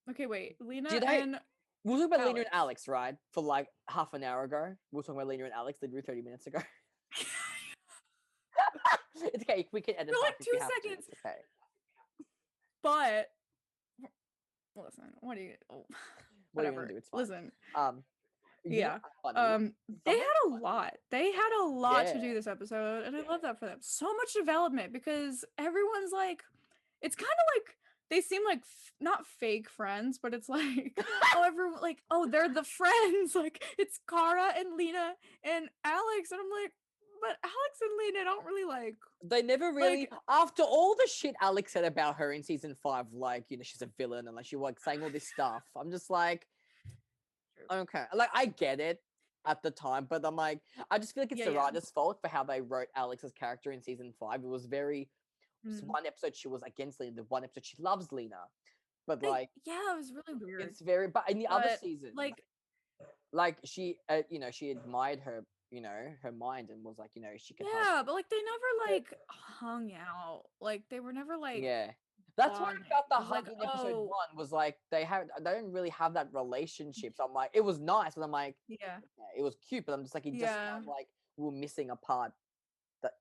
Okay, wait. Lena and we'll talk about Lena and Alex, right? For like half an hour ago. We'll talk about Lena and Alex literally 30 minutes ago. It's okay. We can edit for like 2 seconds. Okay. But listen, what do you? Oh, whatever. What are you gonna do? It's fine. Listen. Yeah. They had a lot. They had a lot to do this episode, and I love that for them. So much development because everyone's like, it's kind of like they seem like not fake friends, but it's like oh, everyone like they're the friends. Like it's Kara and Lena and Alex, and I'm like, but Alex and Lena don't really like. They never really, after all the shit Alex said about her in season 5, like she's a villain and like she was like saying all this stuff. I'm just like. Okay, like I get it at the time, but I'm like, I just feel like it's the writer's fault for how they wrote Alex's character in season 5. It was very one episode she was against Lena, the one episode she loves Lena, but like it was really weird. It's very, but in the other seasons, like she, she admired her, her mind and was like, she could. Yeah, but like they never like hung out. Like they were never like. Yeah. That's what I felt the hug in episode 1 was like they don't really have that relationship. So I'm like, it was nice, but I'm like, it was cute, but I'm just like, it just felt like we were missing a part that,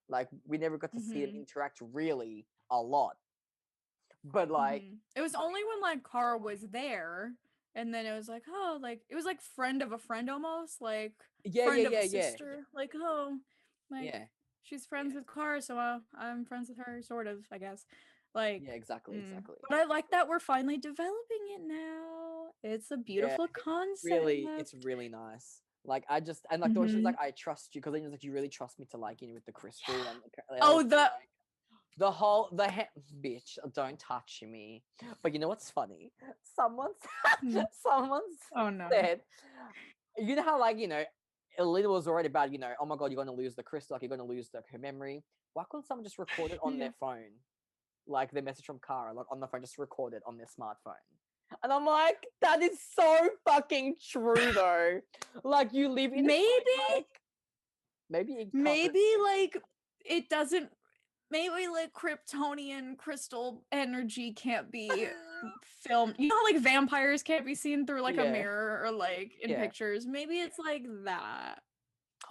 like we never got to see them interact really a lot. But like it was only when like Kara was there, and then it was like, oh, like it was like friend of a friend almost, like friend of a sister. Like, she's friends with Kara, so I'm friends with her, sort of, I guess. Like exactly. But I like that we're finally developing it now. It's a beautiful concept. Really, it's really nice. Like I just and like the way she was like, I trust you, because then was like, you really trust me to like with the crystal. And bitch, don't touch me. But you know what's funny? Someone Hmm. someone Oh no. said, you know how like Elena was already about oh my god, you're gonna lose the crystal, like you're gonna lose her memory. Why couldn't someone just record it on their phone, like the message from Kara, like on the phone, just record it on their smartphone? And I'm like, that is so fucking true though. Like you live in maybe it maybe like it doesn't. Maybe like Kryptonian crystal energy can't be filmed. You know how like vampires can't be seen through like a mirror or like in pictures. Maybe it's like that.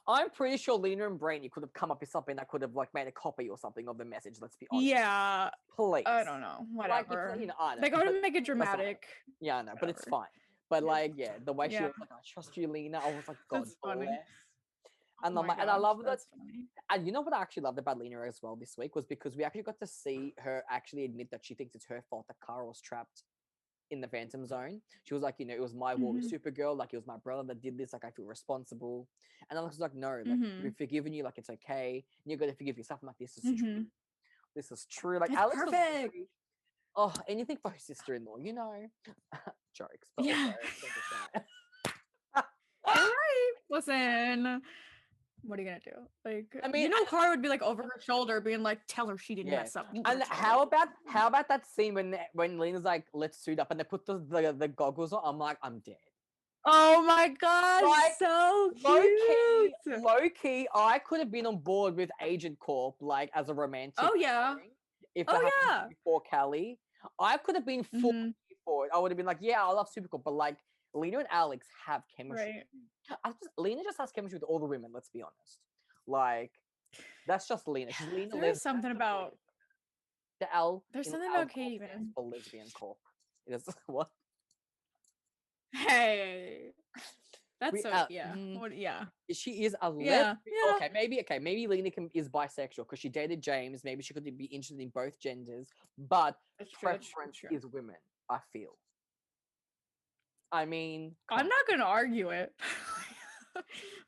I'm pretty sure Lena and Brainy could have come up with something that could have like made a copy or something of the message. Let's be honest. Yeah. Please. I don't know. Whatever. Like, I know, they gotta make it dramatic. Yeah, I know, but it's fine. But like, the way she was like, "I trust you, Lena," I was like, "God bless." And I'm like, and I love that. Funny. And you know what I actually loved about Lena as well this week was because we actually got to see her actually admit that she thinks it's her fault that Kara was trapped in the Phantom Zone. She was like, it was my war with Supergirl. Like, it was my brother that did this. Like, I feel responsible. And Alex was like, no, like, we've forgiven you. Like, it's okay. And you're going to forgive yourself. I'm like, this is true. This is true. Like, it's Alex perfect. Was anything for her sister-in-law, Jokes. But yeah. Also, you're right. Listen. What are you gonna do? Like, I mean, Kara would be like over her shoulder, being like, "Tell her she didn't mess up." And how about that scene when Lena's like, "Let's suit up," and they put the goggles on? I'm like, I'm dead. Oh my god, like, so cute. Low key, I could have been on board with Agent Corp, like as a romantic. Oh yeah. If that happened before Callie, I could have been full for it. I would have been like, yeah, I love Supergirl, but like Lena and Alex have chemistry. Right. Lena just has chemistry with all the women. Let's be honest. Like, that's just Lena. She's Lena. There's something about the L. There's something about Katie, man. For lesbian corp. It is what? Hey. That's She is a lesbian. Yeah. Maybe Lena is bisexual because she dated James. Maybe she could be interested in both genders, but preference is women, I feel. I mean, I'm not gonna argue it.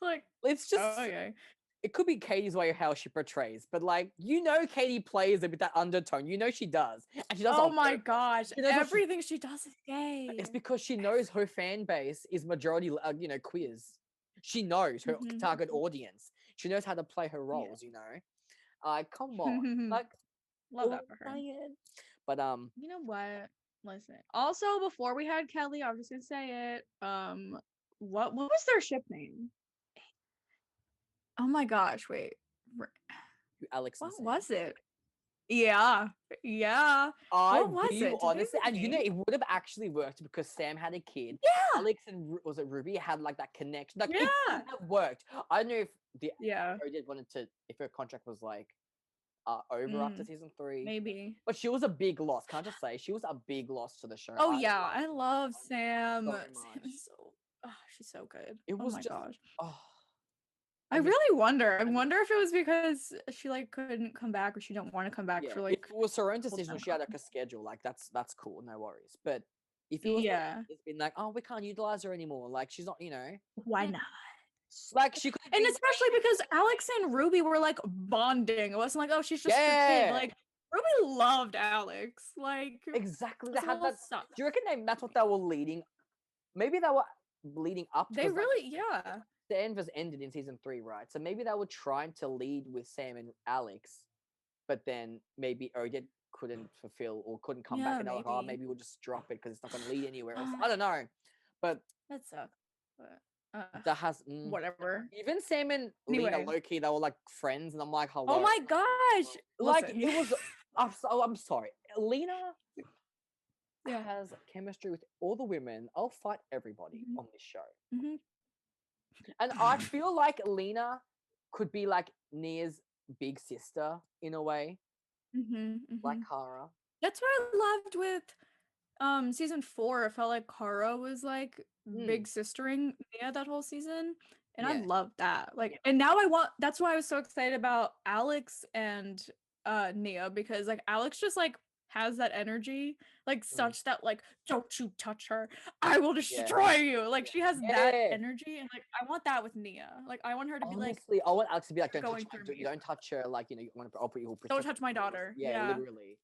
Like, it's just it could be Katie's way of how she portrays, but like Katie plays it with that undertone. She does, and she does. Oh my gosh! Everything she does is gay. It's because she knows her fan base is majority, queers. She knows her target audience. She knows how to play her roles. Come on, like love that for her. But you know what? Listen. Also, before we had Kelly, I was just gonna say it. What was their ship name? Oh my gosh! Wait. Alex. What was it? Yeah. What was it? Honestly, and it would have actually worked because Sam had a kid. Yeah. Alex and was it Ruby had like that connection. Like it would have worked. I don't know if if her contract was like over after season 3. Maybe. But she was a big loss. Can't just say she was a big loss to the show. Oh I love Sam. Sam is she's so good. Oh my gosh. I really wonder. I wonder if it was because she like couldn't come back or she didn't want to come back for like. If it was her own decision, she had like a schedule. Like that's cool, no worries. But if it was it's been like, oh, we can't utilize her anymore. Like she's not, Why not? Like she could, and especially because Alex and Ruby were like bonding. It wasn't like, oh, she's just a kid. Like Ruby loved Alex. Like exactly. They had that stuff. Do you reckon that's what they were leading? Maybe they were leading up. They really, The end was ended in season 3, right? So maybe they were trying to lead with Sam and Alex, but then maybe Odette couldn't fulfill or couldn't come back, and they were like, oh, maybe we'll just drop it because it's not going to lead anywhere else. I don't know, but that sucks. But that has whatever. Even Sam and Lena, low key, they were like friends, and I'm like, hello. Oh my gosh! Like it was. I'm sorry, Lena. Has chemistry with all the women. I'll fight everybody on this show. And I feel like Lena could be like Nia's big sister in a way, like Kara. That's what I loved with season 4. I felt like Kara was like big sistering Nia that whole season, and I loved that. Like, and now that's why I was so excited about Alex and Nia, because like Alex just like has that energy, like such that like, don't you touch her, I will destroy you. Like she has that energy, and like I want that with Nia. Like I want her to be like, honestly, I want Alex to be like, you don't touch her. Like, you want to, I'll put you. Don't touch my daughter. Yeah, literally.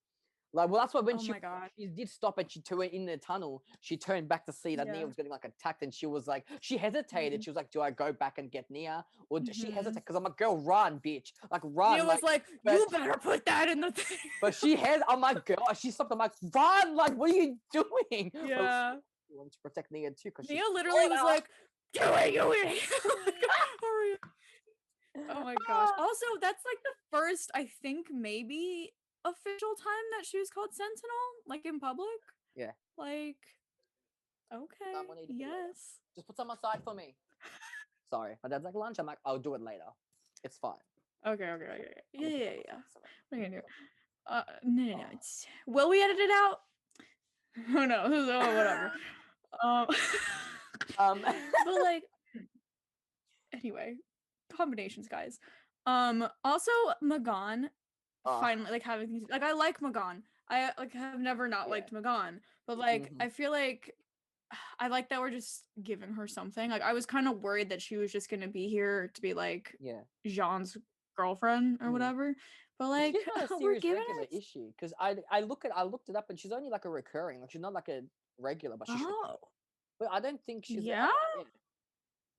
Like, well, that's why when oh my God. she did stop and she turned in the tunnel, she turned back to see that Nia was getting like attacked, and she was like, she hesitated. She was like, do I go back and get Nia, or does she hesitate? Because I'm like, girl, run, bitch, like run. Nia was like, you better put that in the thing. But she has. I'm like, girl, she stopped. I'm like, run, like, what are you doing? Yeah, she wanted to protect Nia too, because Nia literally was like, do it, you idiot. Hurry. Oh my gosh. Also, that's like the first, I think, maybe official time that she was called Sentinel, like in public. Yeah. Like, okay. Yes. Just put some aside for me. Sorry. My dad's like, lunch. I'm like, I'll do it later. It's fine. Okay. Yeah. What are you gonna do? No. Will we edit it out? Who knows? Oh, whatever. But like, anyway, combinations, guys. Also Magan, finally, like having things like, I like Magan. I like have never not liked Magan, but like I feel like I like that we're just giving her something. Like I was kind of worried that she was just gonna be here to be like Jean's girlfriend or whatever. But like she's not a serious regular issue, because I looked it up and she's only like a recurring. Like she's not like a regular, but she should. But I don't think she's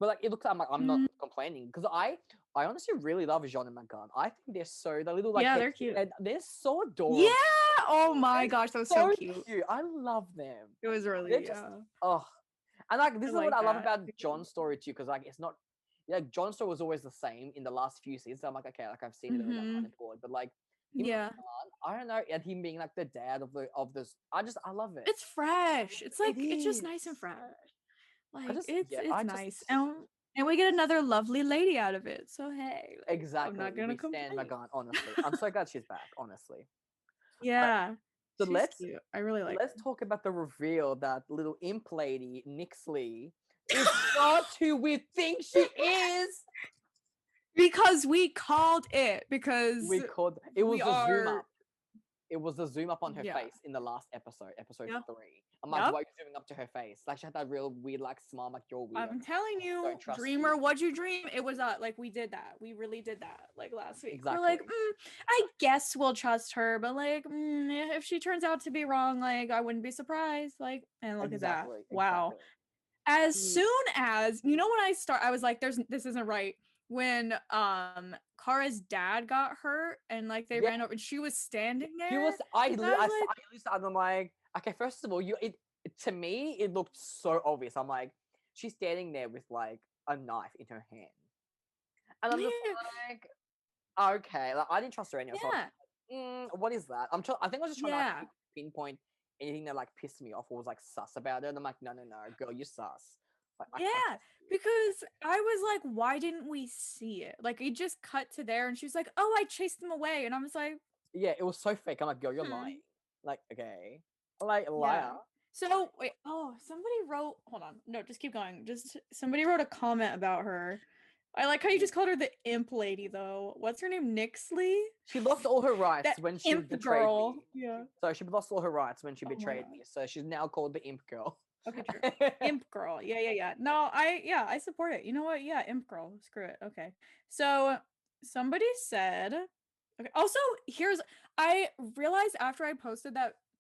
But like it looks, I'm not complaining, because I honestly really love Jean and Magan. I think they're so little like they're cute. They're so adorable. Yeah. Oh my gosh, that was so cute. I love them. It was really and like this is what I love about John's story too, because like it's not John's story was always the same in the last few seasons. So I'm like, okay, like I've seen it and I'm kind of bored, but like I don't know, and him being like the dad of this, I love it. It's fresh. It's like it's just nice and fresh. Like it's nice. And we get another lovely lady out of it. So hey, like, exactly. I'm not gonna complain. Stand Magan, honestly. I'm so glad she's back, honestly. Yeah. So let's really let's talk about the reveal that little imp lady, Nixley, is not who we think she is. Because we called it. Because it was a zoom up. It was a zoom up on her face in the last episode 3. I'm like, why are you zooming up to her face? Like she had that real weird like smile, like you're weird. I'm telling you, dreamer, what'd you dream? It was like we did that. We really did that like last week. Exactly. We're like, I guess we'll trust her, but like, if she turns out to be wrong, like I wouldn't be surprised. Like, and look at that. Wow. As soon as when I was like, this isn't right. When Kara's dad got hurt and like they ran over and she was standing there. I'm like, okay, first of all, to me it looked so obvious. I'm like, she's standing there with like a knife in her hand, and I'm just like, okay, like I didn't trust her anyway. So what is that? I think I was just trying to like, pinpoint anything that like pissed me off or was like sus about it. And I'm like, no, girl, you're sus. Like, because I was like, why didn't we see it? Like it just cut to there and she was like, oh, I chased them away, and I was like, yeah, it was so fake. I'm like, girl, you're lying. Like, okay, like liar. So wait, somebody wrote, hold on, no, just keep going. Just somebody wrote a comment about her. I like how you just called her the imp lady though. What's her name? Nixley? She lost all her rights when she betrayed me. Yeah. So she lost all her rights when she betrayed me. So she's now called the imp girl. Okay, true. Imp girl. Yeah. No, I support it. You know what? Yeah, imp girl. Screw it. Okay. So somebody said, okay. Also, I realized after I posted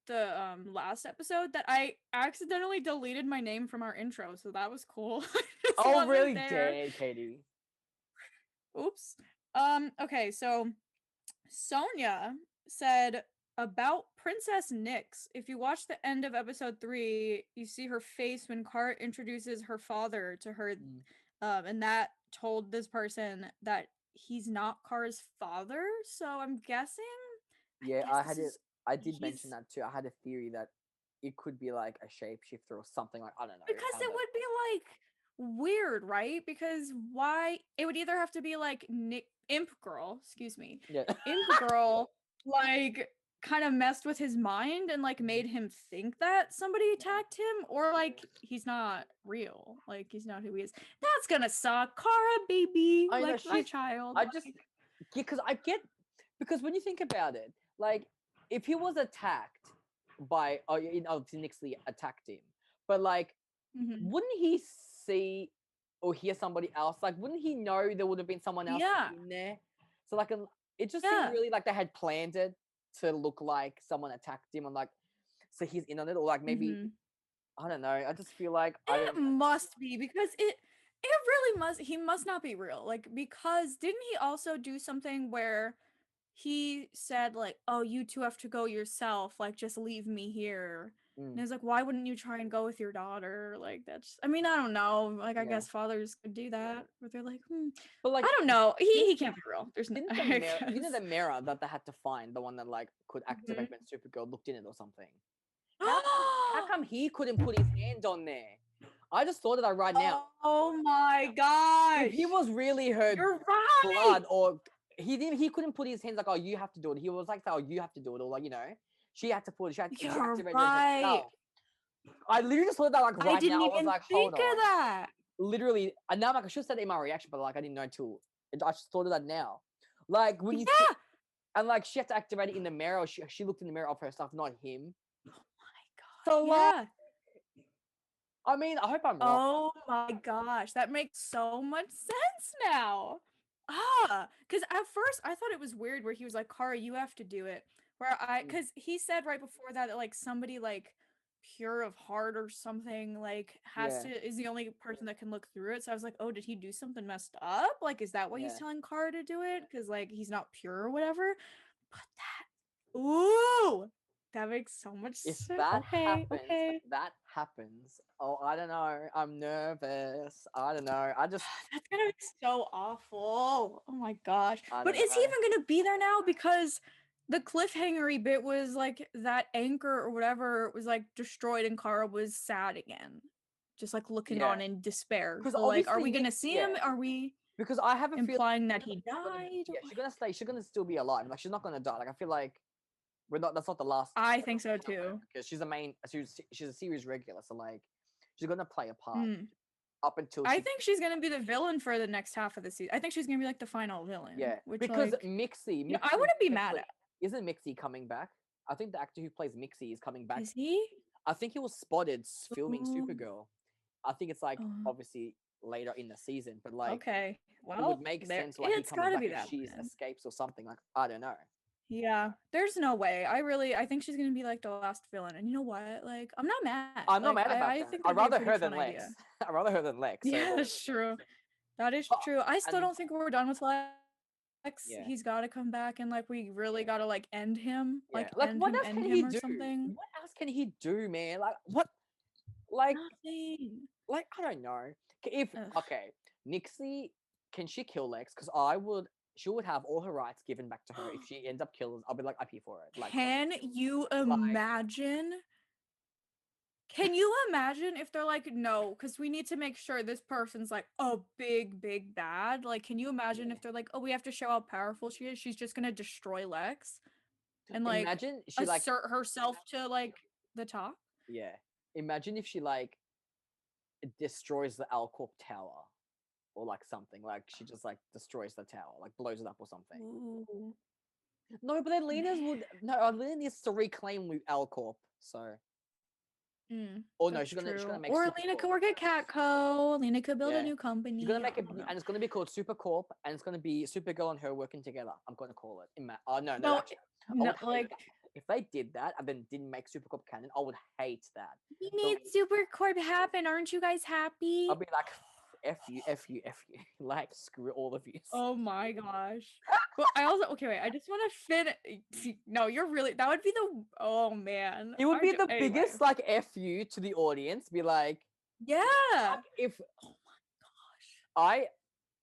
the last episode that I accidentally deleted my name from our intro, so that was cool. Oh, really? Dang, Katie. Oops. Okay, so Sonia said about Princess Nyx. If you watch the end of episode 3, you see her face when Kara introduces her father to her, and that told this person that he's not Kara's father. So I'm guessing. Yeah, I did mention that too. I had a theory that it could be like a shapeshifter or something, like I don't know. Because it would be like weird, right? Because why? It would either have to be like Imp Girl, excuse me. Yeah. Imp Girl, like kind of messed with his mind and like made him think that somebody attacked him, or like he's not real, like he's not who he is. That's gonna suck. Kara, baby, I like my child. Because when you think about it, like if he was attacked by, obviously Nixley attacked him, but like, wouldn't he see or hear somebody else? Like, wouldn't he know there would have been someone else in there? So like, it just seemed really like they had planned it to look like someone attacked him, and like, so he's in on it, or like maybe I don't know. I just feel like it must be, because it really must. He must not be real. Like, because didn't he also do something where he said like, "Oh, you two have to go yourself. Like, just leave me here." And it's like, why wouldn't you try and go with your daughter? Like, that's. I mean, I don't know. Like, I guess fathers could do that, where they're like, But like, I don't know. He can't be real. There's no. The mirror that they had to find, the one that like could activate when Supergirl looked in it or something. How come he couldn't put his hand on there? I just thought of that right now. Oh my gosh! If he was really hurt, you're right. Blood, or he couldn't put his hands like, oh, you have to do it. He was like, oh, you have to do it, or like, she had to put it. She had to activate it herself. I literally just thought that like right now. I was like, hold on. That. Literally, and now like I should have said it in my reaction, but like I didn't know till I just thought of that now. Like when you and like she had to activate it in the mirror. She looked in the mirror of herself, not him. Oh my god! So like, I mean, I hope I'm wrong. Oh my gosh, that makes so much sense now. Because at first I thought it was weird where he was like, Kara, you have to do it. Because he said right before that like somebody like pure of heart or something like is the only person that can look through it. So I was like, oh, did he do something messed up? Like, is that why he's telling Kara to do it? Because like he's not pure or whatever. But that makes so much sense. If that happens, oh, I don't know. I'm nervous. I don't know. That's gonna be so awful. Oh my gosh. But is he even gonna be there now? Because the cliffhangery bit was like that anchor or whatever was like destroyed and Kara was sad again. Just like looking on in despair. So like, are we gonna see him? Are we because I have a implying that he died? She's gonna stay. She's gonna still be alive. Like she's not gonna die. Like I feel like that's not the last. I think so too. Because she's a series regular, so like she's gonna play a part up until. I think she's gonna be the villain for the next half of the season. I think she's gonna be like the final villain. Yeah, which, because like, Mixie I wouldn't be mad at. Isn't Mixie coming back? I think the actor who plays Mixie is coming back. Is he? I think he was spotted filming Supergirl. I think it's like obviously later in the season, but like okay, well, it would make sense. Like it's gotta be that she escapes or something. Like I don't know. Yeah, there's no way. I think she's gonna be like the last villain, and you know what? Like, I'm not mad. I'm not mad about that. I'd rather her than Lex. I'd rather her than Lex. Yeah, that's true. That is true. I still don't think we're done with Lex. Yeah. He's got to come back, and like we really got to like end him. Like what else can he do? Something. What else can he do, man? Like what? Like nothing. Like I don't know. If Nixie, can she kill Lex? Because she would have all her rights given back to her if she ends up killing. I'll be like, I'm here for it. Like, can you imagine? Can you imagine if they're like, no, because we need to make sure this person's like a big, big bad. Like, can you imagine if they're like, oh, we have to show how powerful she is. She's just gonna destroy Lex, and like imagine she assert herself to like the top. Yeah, imagine if she like destroys the Alcorp Tower. Or like something, like she just like destroys the tower, like blows it up or something. Ooh. No, but then Lena needs to reclaim Alcorp, so. Or no, she's gonna make. Or Lena could work at Catco. Lena could build a new company. She's gonna make it, and it's gonna be called Supercorp, and it's gonna be Supergirl and her working together. I'm gonna call it. Like if they did that and then didn't make Supercorp canon, I would hate that. We need Supercorp to happen. Aren't you guys happy? I'll be like. F you. Like, screw all of you. Oh my gosh. But I also, wait, I just want to fit. No, you're really, that would be oh man. It would be the biggest, like, F you to the audience. Be like, yeah. If, oh my gosh.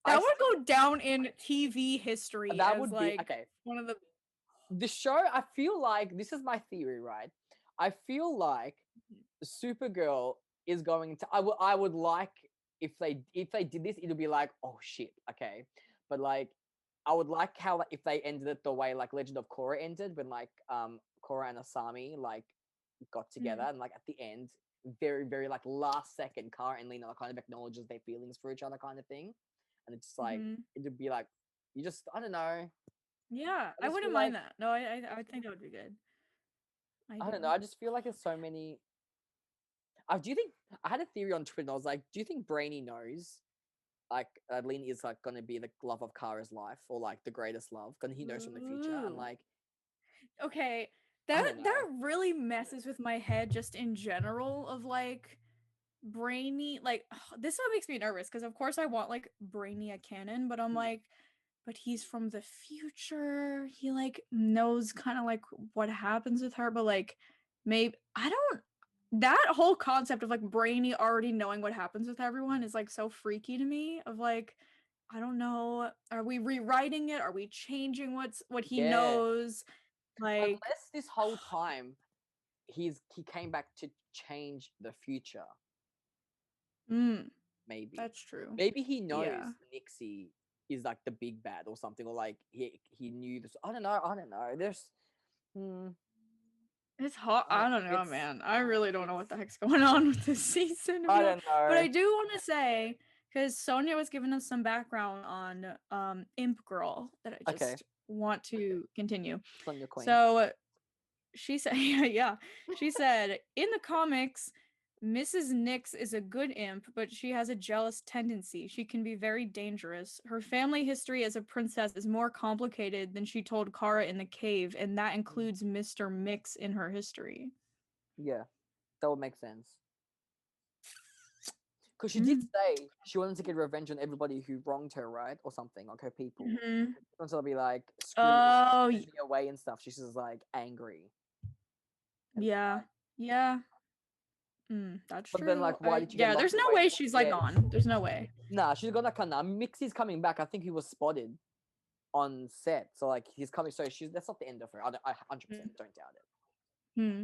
That would go down in TV history. That would be, one of the show, I feel like, this is my theory, right? I feel like Supergirl is going to, I would like, if they did this, it'll be like, oh shit, okay. But like, I would like how like, if they ended it the way like Legend of Korra ended, when like Korra and Asami like got together, and like at the end, very very like last second, Kara and Lena kind of acknowledges their feelings for each other, kind of thing, and it's like it'd be like I don't know. Yeah, I wouldn't mind that. No, I think that would be good. I I don't do. know. I just feel like there's so many. Do you think I had a theory on Twitter? I was like, do you think Brainy knows like Lynn is like gonna be the love of Kara's life or like the greatest love? Because he knows from the future and Ooh. like Okay, I that don't know. that really messes with my head just in general of like Brainy, like this one makes me nervous because of course I want like Brainy a canon, but I'm like, but he's from the future. He like knows kind of like what happens with her, but like maybe I don't that whole concept of like Brainy already knowing what happens with everyone is like so freaky to me of like I don't know, are we rewriting it? Are we changing what he Yeah. knows? Like Unless this whole time he came back to change the future. mm, Maybe. that's true. Maybe he knows Yeah. Nixie is like the big bad or something, or like he knew this. I don't know. I don't know. There's hmm, It's hot. I don't know, it's man. I really don't know what the heck's going on with this season, to I be honest. don't But know. I do want to say, because Sonia was giving us some background on Imp Girl that I Okay, just want to continue. Sonia Queen. So she said, yeah, she said in the comics, Mrs. Nix is a good imp, but she has a jealous tendency. She can be very dangerous. Her family history as a princess is more complicated than she told Kara in the cave, and that includes Mr. Mix in her history. Yeah, that would make sense. Because she did Mm. say she wanted to get revenge on everybody who wronged her, right, or something, like her people. Mm-hmm. She wants to be like screw me, Oh, send me away and stuff. She's just like angry. And yeah, like, yeah. That's but then true. like, why did you get Yeah, there's locked no away? way she's like Yeah, gone. There's no way. nah, she's gonna come now. Mixie's coming back. I think he was spotted on set, so like he's coming. So she's that's not the end of her. I 100% don't doubt it. Hmm.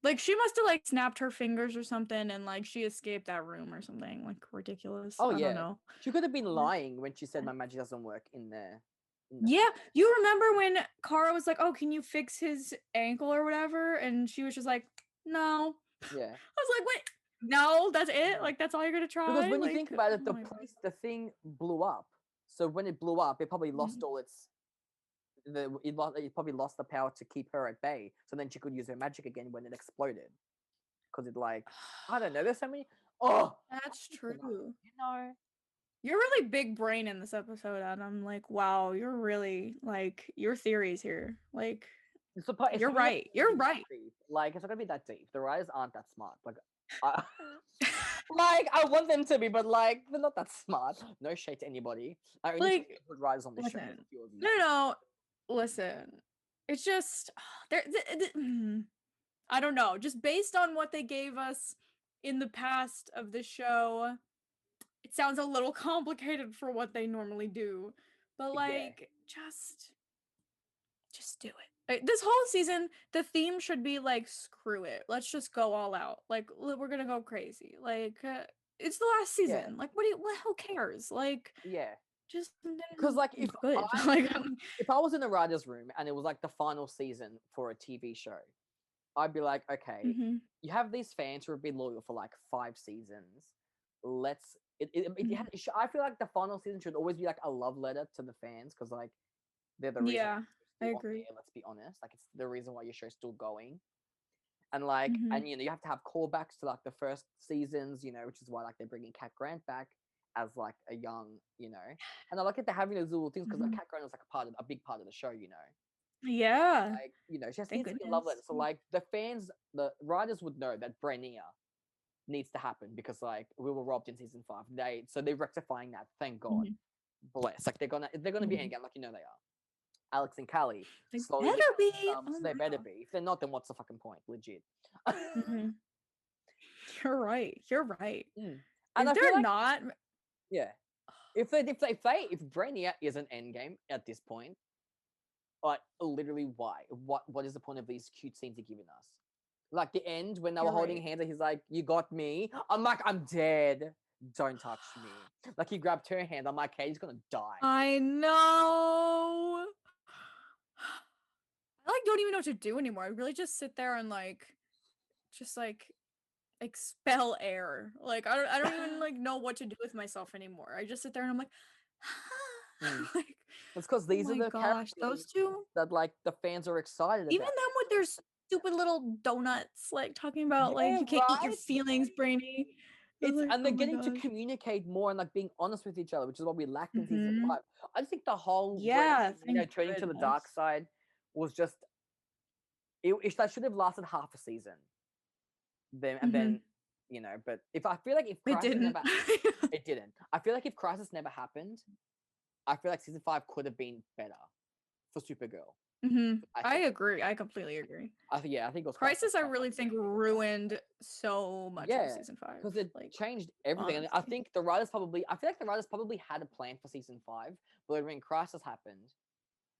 Like she must have like snapped her fingers or something, and like she escaped that room or something like ridiculous. Oh I don't yeah, know. she could have been lying when she said my magic doesn't work in the Yeah, film. you remember when Kara was like, "Oh, can you fix his ankle or whatever?" And she was just like, "No." I Yeah. was like, "Wait, no, that's it? Mhm. Like that's all you're gonna Because try?" when you think Like, about oh it, the my god. place, the thing blew up. So when it blew up, it probably lost Mhm. all its it probably lost the power to keep her at bay. So then she could use her magic again when it exploded. Because it like I don't know. There's so many. Oh, That's true. you know. You're really big brain in this episode, and I'm like, wow, you're really like your theories here. Like, It's you're probably not right. gonna You're be that right. deep. Like it's not gonna be that deep. The writers aren't that smart. Like, I, like I want them to be, but like they're not that smart. No shade to anybody. I only trust Like, the good writers on this show. There's listen, a few of you. no, listen. It's just there. I don't know. Just based on what they gave us in the past of the show, it sounds a little complicated for what they normally do. But Yeah. like, just do it. This whole season, the theme should be like, screw it. Let's just go all out. Like, we're gonna go crazy. Like, it's the last Yeah. season. Like, who cares? Like, Yeah. just Because like be good. Like, if I was in the writers' room and it was like the final season for a TV show, I'd be like, okay, mhm, you have these fans who have been loyal for like 5 seasons. Let's. mhm. I feel like the final season should always be like a love letter to the fans because like they're the reason Yeah, I you're still on agree. there. Let's be honest, like it's the reason why your show's still going. And like, Mhm, and you have to have callbacks to like the first seasons, which is why like they're bringing Cat Grant back as like a young, and I like it they're having those little things because like mhm. Cat Grant was like a big part of the show. Yeah, Like, she just thank needs to be a love letter. goodness. So like the fans, the writers would know that Brenia needs to happen because like we were robbed in season 5. They're rectifying that. Thank God. Mhm, Bless. Like they're gonna be mhm. endgame, like they are. Alex and Callie They slowly better getting be. so Oh they better wow. be. If they're not, then what's the fucking point? Legit. Mhm. You're right. You're right. Mm. And If I feel they're like not, yeah, if Brania is an endgame at this point, like literally why? What is the point of these cute scenes they're giving us? Like the end when they were you're holding right. hands and he's like, "You got me." I'm like, "I'm dead. Don't touch me." Like he grabbed her hand. I'm like, "Hey, he's gonna die." I know. I like don't even know what to do anymore. I really just sit there and like just like expel air. Like I don't even like know what to do with myself anymore. I just sit there and I'm like Mm. like It's because oh these are my the gosh, characters those two, that like the fans are excited even about. them with their stupid little donuts, like talking about like Yeah, you can't eat your right. feelings, Brainy. It's Like, and oh they're my getting to gosh. communicate more and like being honest with each other, which is what we lacked in season Mm-hmm. 5. I just think the whole Brit Yeah, and thank turning to the dark goodness. side was just that should have lasted half a season. Mm-hmm. Then but if I feel like if It Crisis didn't. never it didn't. I feel like if Crisis never happened, I feel like season 5 could have been better for Supergirl. Mm-hmm. I I think. agree. I completely agree. I think it was quite Crisis, I really think ruined so much of yeah, season 5. because it Like, changed everything. And I honestly. think I feel like the writers probably had a plan for season 5, but when Crisis happened,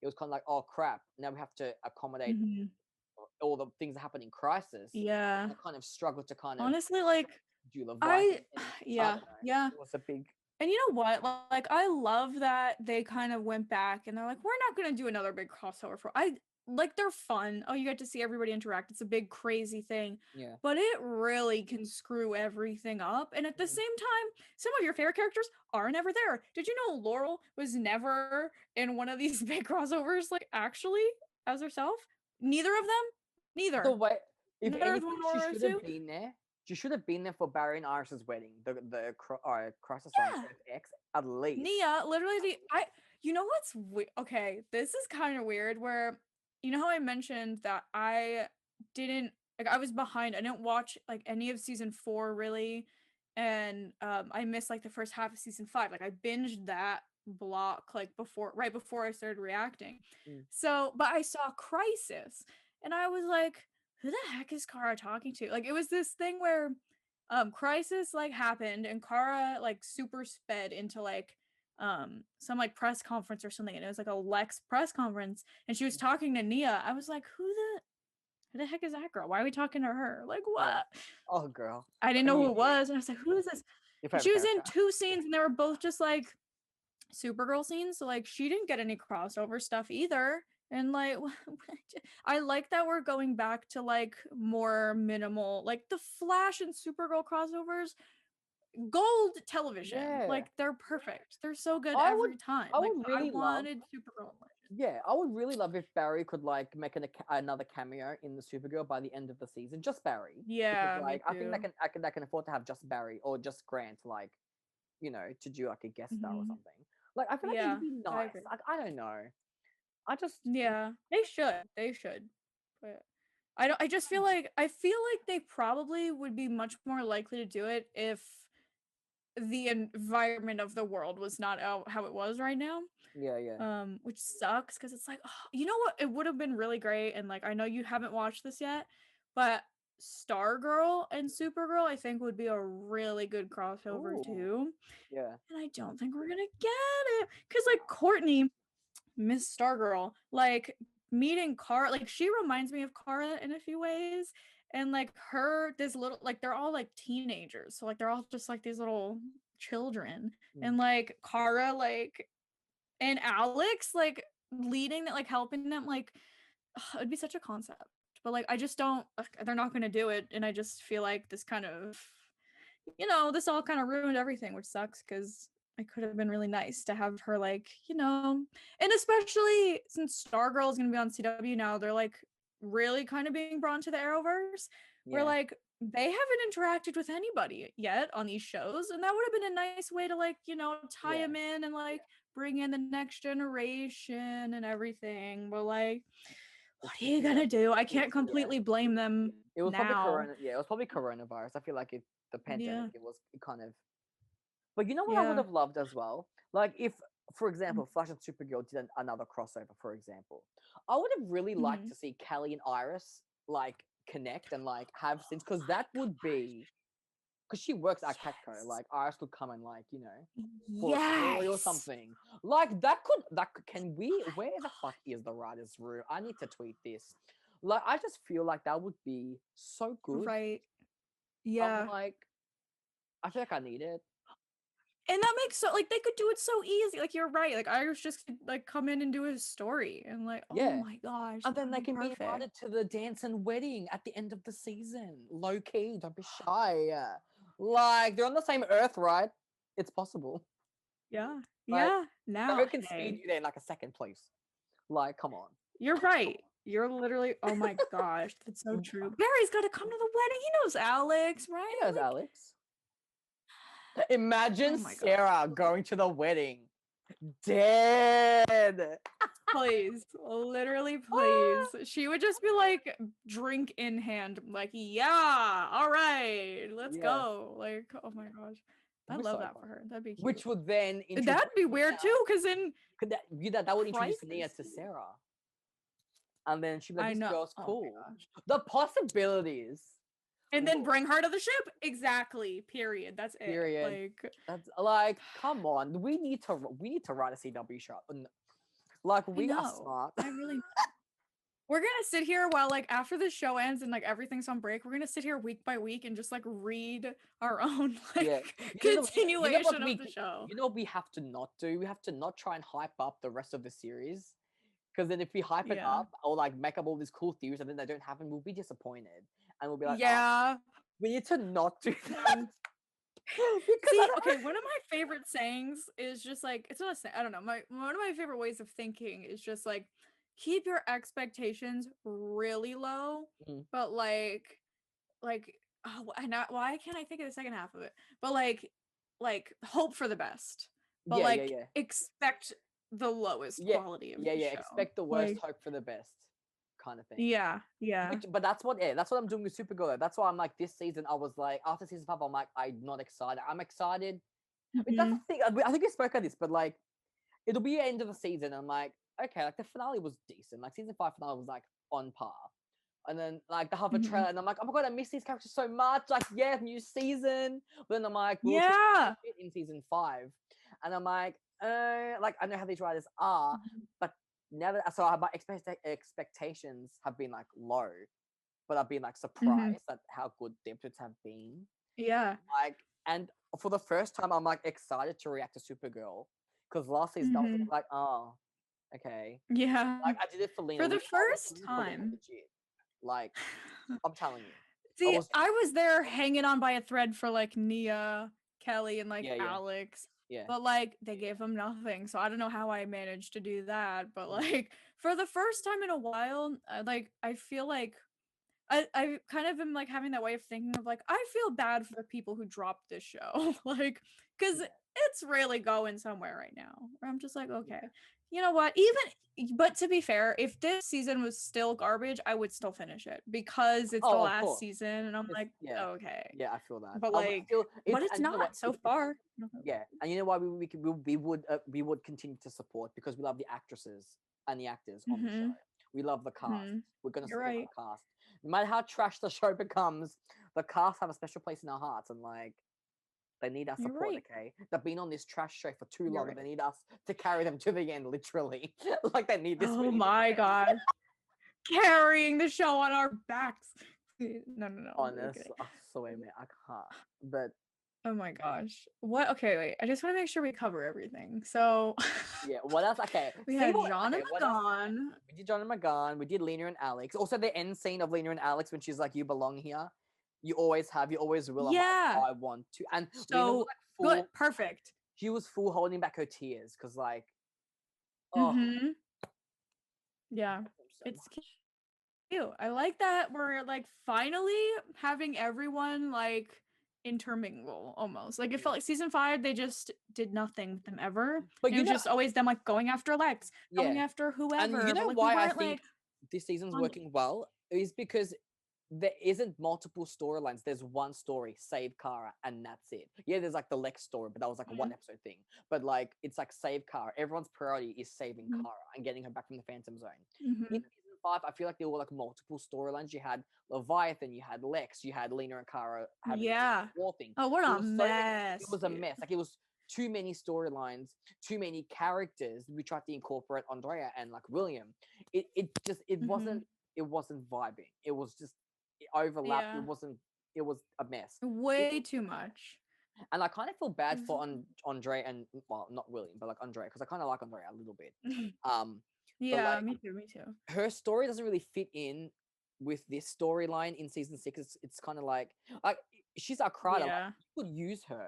it was kind of like, oh crap, now we have to accommodate Mm-hmm. all the things that happen in Crisis. Yeah. And I kind of struggled to kind of Honestly, like, do I, Leviathan. And I yeah, don't know. yeah. It was a big. And you know what? Like, I love that they kind of went back and they're like, we're not gonna do another big crossover for. I like they're fun. Oh, you get to see everybody interact. It's a big crazy thing, Yeah. but it really can screw everything up. And at the same time, some of your favorite characters are never there. Did you know Laurel was never in one of these big crossovers? Like, actually, as herself, neither of them, The neither. way, if Neither of anything, one she or should two. have been there. She should have been there for Barry and Iris's wedding, the Crisis on Yeah. Earth X, at least. Nia, literally you know what's okay, this is kind of weird where you know how I mentioned that I didn't like I was behind. I didn't watch like any of season 4 really and I missed like the first half of season 5. Like I binged that block like right before I started reacting. Mm. So, but I saw Crisis and I was like, who the heck is Kara talking to? Like it was this thing where Crisis like happened and Kara like super sped into like some like press conference or something and it was like a Lex press conference and she was talking to Nia. I was like, who the heck is that girl? Why are we talking to her? Like Yeah. what? Oh, girl. I didn't I know who knew it was and I was like, who is this? your And she favorite was in character. 2 scenes and they were both just like Supergirl scenes, so like she didn't get any crossover stuff either. And like I like that we're going back to like more minimal, like the Flash and Supergirl crossovers, gold television. Yeah. Like they're perfect. They're so good I would every time. I Like would I really love wanted Supergirl Legends. yeah, I would really love if Barry could like make another cameo in the Supergirl by the end of the season, just Barry. Because Yeah, me like I think too. that can afford to have just Barry or just Grant, like, to do like a guest star or Mhm. something. Like I feel like Yeah, it'd be I nice. agree. Like I don't know. I just Yeah, they should. They should. But I don't. I feel like they probably would be much more likely to do it if the environment of the world was not how it was right now. yeah, yeah. Which sucks because it's like, oh, you know what? It would have been really great, and like I know you haven't watched this yet, but Stargirl and Supergirl I think would be a really good crossover Ooh. too. Yeah. And I don't think we're gonna get it because like Courtney, Miss Stargirl, like meeting Kara, like she reminds me of Kara in a few ways. And like her, this little, like they're all like teenagers. So like they're all just like these little children. Mm. And like Kara, like, and Alex, like leading that, like helping them, like, it'd be such a concept. But like, I just don't, they're not going to do it. And I just feel like this kind of, this all kind of ruined everything, which sucks because it could have been really nice to have her, like, and especially since Stargirl is going to be on CW now, they're like really kind of being brought into the Arrowverse, where Yeah. like they haven't interacted with anybody yet on these shows, and that would have been a nice way to like, tie Yeah. them in and like bring in the next generation and everything. But like, what are you gonna do? I can't Yeah. completely blame them It was probably now. corona. Yeah, it was probably coronavirus. I feel like the pandemic. Yeah, It kind of. But you know what I would yeah. have loved as well? Like if, for example, Flash and Supergirl did another crossover, for example, I would have really liked Mhm. to see Kelly and Iris like connect and like have scenes because that would be because she works at Catco. Yes. Like Iris could come and like for a story or Yes. something. Like that could can we where the fuck is the writers room? I need to tweet this. Like I just feel like that would be so good. Right. I'm Yeah. like I feel like I need it. And that makes so like they could do it so easy. Like you're right. Like Irish just could like come in and do his story and like, oh Yeah. my gosh, And that then would they be can be perfect. invited to the dance and wedding at the end of the season. Low key, don't be shy. Like they're on the same earth, right? It's possible. Yeah. Like Yeah. Now, who can speed hey, you there in like a second, please? Like, come on. you're right. You're literally, oh my gosh, that's so true. Barry's got to come to the wedding. He knows Alex, right? He knows Like, Alex. Imagine oh my Sarah gosh. going to the wedding. Dead. Please, literally, please. She would just be like, drink in hand, like, yeah, all right, let's go. Like, oh my gosh, I love that for her. That'd be cute. Which would then that'd be weird too, because in that would introduce Nia to Sarah, and then she'd be like, "This girl's cool." The possibilities. And then bring her to the ship. Exactly. Period. That's it. Period. Like, that's like, come on. We need to write a CW show. Like, we are smart. I really. We're gonna sit here while like after the show ends and like everything's on break. We're gonna sit here week by week and just like read our own like continuation of the show. You know what we have to not do? We have to not try and hype up the rest of the series. Because then if we hype it up or like make up all these cool theories and then they don't happen, we'll be disappointed. And we'll be like, oh, we need to not do that. See, okay, one of my favorite sayings is just like, it's not a saying, I don't know. One of my favorite ways of thinking is just like, keep your expectations really low, but like, oh, why can't I think of the second half of it? But like hope for the best, but expect the lowest quality of the show. Expect the worst, hope for the best kind of thing. Yeah. But that's what I'm doing with Supergirl though. That's why I'm like, this season I was like, after season 5 I'm like, I'm not excited. I'm excited. I mean, that's the thing. I think we spoke of this, but like it'll be the end of the season. I'm like, okay, like the finale was decent. Like season 5 finale was like on par. And then like the half a trailer, and I'm like, oh my god, I miss these characters so much. Like, new season. But then I'm like, in season 5. And I'm like I know how these writers are, but now that my expectations have been like low, but I've been like surprised at how good the episodes have been. Yeah. Like, and for the first time, I'm like excited to react to Supergirl because last season I was like, oh, okay. Yeah. Like I did it for Lena. For the first time. Like, I'm telling you. See, I was there hanging on by a thread for like Nia, Kelly, and like Alex. Yeah. But like they gave them nothing, so I don't know how I managed to do that. But like for the first time in a while, like I feel like I kind of am like having that way of thinking of like I feel bad for the people who dropped this show, like because it's really going somewhere right now. Where I'm just like, okay, you know what? But to be fair, if this season was still garbage, I would still finish it because it's the last season, and I'm like, okay, yeah, I feel that. But like, but it's not so far. Yeah, and you know why we would continue to support because we love the actresses and the actors on the show. We love the cast. We're gonna support the cast. No matter how trash the show becomes, the cast have a special place in our hearts, and like they need our support. Okay, they've been on this trash show for too long, and they need us to carry them to the end, literally. Like they need this. Oh my god, carrying the show on our backs. No. Honestly, I swear, man, I can't. But oh my gosh, what? Okay, wait. I just want to make sure we cover everything. So what else? Okay, we had John and McGon. We did John and McGon. We did Lena and Alex. Also, the end scene of Lena and Alex when she's like, "You belong here." You always will. Yeah, like, I want to. And so Lena was, like, good, perfect. She was full holding back her tears because, like, yeah, it's cute. I like that we're like finally having everyone like intermingle almost. Like it felt like season 5 they just did nothing with them ever. But you just always them like going after Lex, going after whoever. And you know like, why I think this season's working well is because there isn't multiple storylines. There's one story, save Kara, and that's it. Yeah, there's like the Lex story, but that was like a one episode thing. But like it's like save Kara. Everyone's priority is saving Kara and getting her back from the Phantom Zone. In season 5, I feel like there were like multiple storylines. You had Leviathan, you had Lex, you had Lena and Kara having a war thing. Oh, what a mess. It was a mess. Like it was too many storylines, too many characters. We tried to incorporate Andrea and like William. It wasn't vibing. It was just overlapped. It was a mess. Way too much. And I kind of feel bad for Andre and not William, but like Andre, because I kind of like Andre a little bit. Yeah, like, me too. Her story doesn't really fit in with this storyline in season 6. It's kind of like she's our Kara. Like, you could use her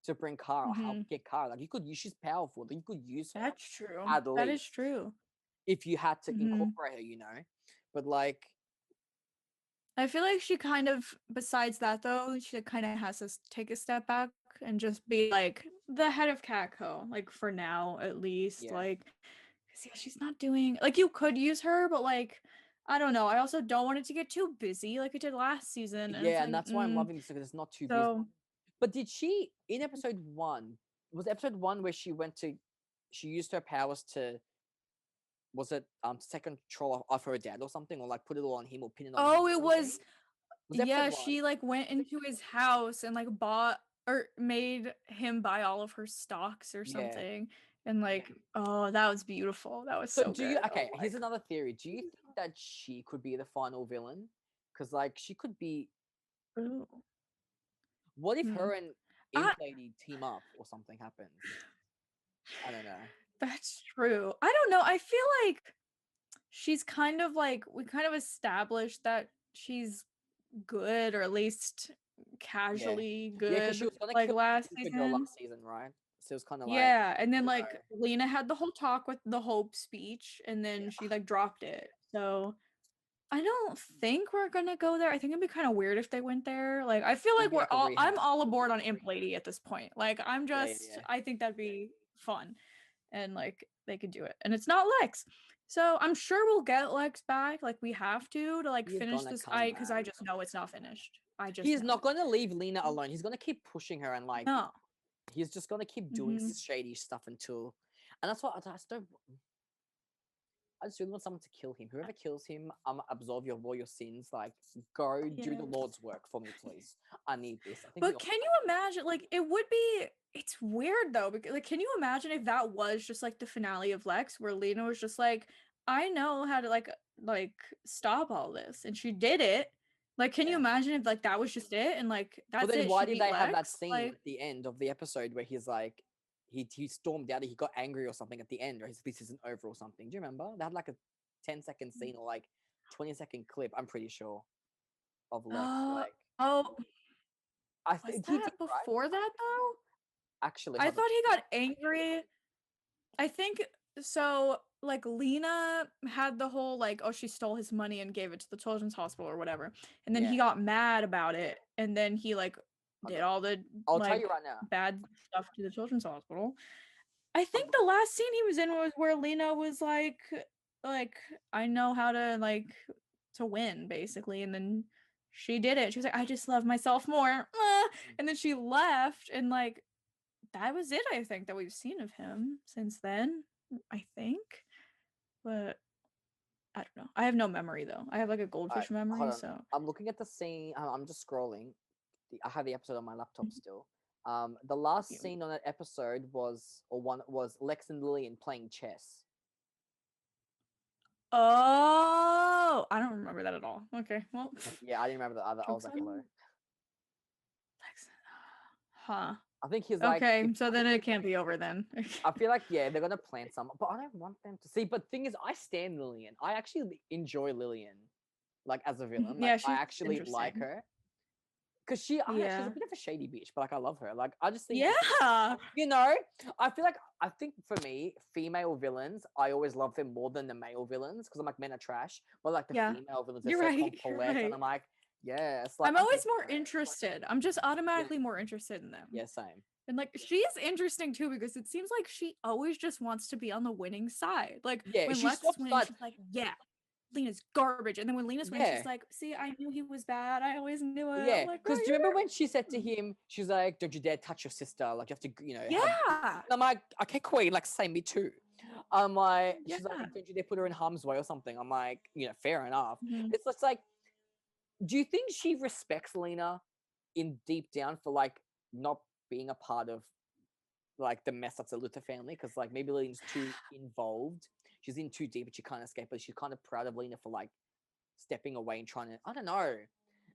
to bring Kara, help get Kara. Like you could use, she's powerful. Like, you could use her. That's true. At least. That is true. if you had to Mhm. incorporate her, you know. But like, I feel like she kind of, besides that though, she kind of has to take a step back and just be like the head of Catco, like for now at least. yeah, Like, 'cause, yeah, she's not doing like you could use her, but like I don't know. I also don't want it to get too busy like it did last season, and it's yeah, and like that's why I'm loving this because it's not too busy. so. But did she in episode one? Was episode one where she used her powers to was it take control of her dad or something, or like put it all on him or pin it on him Oh, or it something? was Was episode yeah. one? She like went into his house and like bought or made him buy all of her stocks or Yeah. something, and like oh, that was beautiful. That was So so do you good. Oh okay, my here's another theory. Do you think that she could be the final villain? Because like she could be Ooh. what if Hmm. her and Imp I Lady team up or something happens? I don't know. That's true. I don't know. I feel like she's kind of like we kind of established that she's good or at least Yeah. casually Yeah, because she good was gonna like kill last Supergirl season. last season, right? So it was kind of like, Yeah, and then no, like Lena had the whole talk with the Hope speech and then yeah, she like dropped it. So I don't think we're gonna go there. I think it'd be kind of weird if they went there. Like I feel it'd like be like a I'm rehash. all aboard on Imp Lady at this point. Like Yeah, yeah, yeah. I think that'd be fun. And like they could do it. And it's not Lex. So I'm sure we'll get Lex back. Like we have to like He is finish gonna this. come Because back. I just know it's not finished. I just He's know not it. gonna leave Lena alone. He's gonna keep pushing her and like No. he's just gonna keep doing Hmm. shady stuff until and that's what I just don't I just really want someone to kill him. Whoever kills him, absolve your all your sins. Like, go do Yeah. the Lord's work for me, please. I need this. I think we But all. can you imagine? Like it would be. It's weird though. Because like, can you imagine if that was just like the finale of Lex, where Lena was just like, I know how to like stop all this, and she did it. Like, can you Yeah. imagine if like that was just it, and like But that's then it? why She did beat they have that Lex. scene Like, at the end of the episode where he's like, he stormed out, he got angry or something at the end, or he's this isn't over or something. Do you remember? They had like a 10-second scene or like 20-second clip. I'm pretty sure of Lex. uh, Like, oh, I was think he did that right. before that though? Actually, I hold on. thought he got angry. I think so. Like Lena had the whole like, oh, she stole his money and gave it to the children's hospital or whatever, and then Yeah, he got mad about it, and then he like hold did on. all the I'll tell you like right now. bad stuff to the children's hospital. I think the last scene he was in was where Lena was like I know how to like to win basically, and then she did it. She was like, I just love myself more, and then she left, and like that was it. I think that we've seen of him since then. I think, but I don't know. I have no memory though. I have like a All right, goldfish hold memory, on. so. I'm looking at the scene. I'm just scrolling. I have the episode on my laptop Mhm. still. The last You- scene on that episode was Lex and Lillian playing chess. Oh, I don't remember that at all. Okay, well, Yeah, I didn't remember the other. I was jokes like, on hello. you. Huh. I think he's like, Okay, if so then it can't be over then. I feel like yeah, they're gonna plant some, but I don't want them to see. But thing is, I stand Lillian. I actually enjoy Lillian, like as a villain. Like Yeah, I she's actually like interesting. her because she, I don't know, she's a Yeah. bit of a shady bitch, but like I love her. Like I just think Yeah. you know, I feel like I think for me, female villains, I always love them more than the male villains because I'm like men are trash, but like the Yeah. female villains are You're so right. You're complex, and right. I'm like, yeah, it's like I'm I'm here always more for it. interested. I'm just Yeah, automatically more interested in them. yeah, same. And like she's interesting too because it seems like she always just wants to be on the winning side. Like Yeah, when she Lex swaps wins, sides. she's like, "Yeah, Lena's garbage," and then when Lena's wins, Yeah, she's like, "See, I knew he was bad. I always knew it." yeah. I'm like, Because "Girl, do you remember when she said to him, she's like, "Don't you dare touch your sister. Like you have to, you know, you're have." yeah, And I'm like, okay, queen, like say me too. I'm like, yeah." she's like, don't you dare put her in harm's way or something. I'm like, you know, fair enough. Mhm. It's just like, do you think she respects Lena in deep down for like not being a part of like the mess that's the Luther family? Because like maybe Lena's too involved. She's in too deep, but she can't escape. But she's kind of proud of Lena for like stepping away and trying to. I don't know.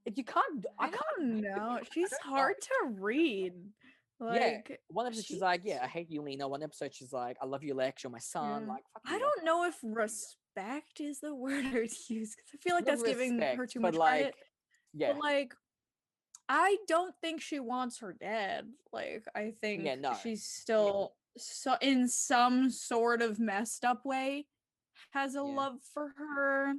If you can't, I I can't. don't know. I She's don't know. hard to read. Yeah. Like One episode she's she's like, yeah, I hate you, Lena. One episode she's like, I love you, Lex. You're my son. yeah. Like, fuck I you. don't know if respect is the word I would use because I feel like Not that's giving her respect, too but much like, credit. yeah, But like I don't think she wants her dead. Like I yeah, think no, she's still so in some sort of messed up way has a love for her.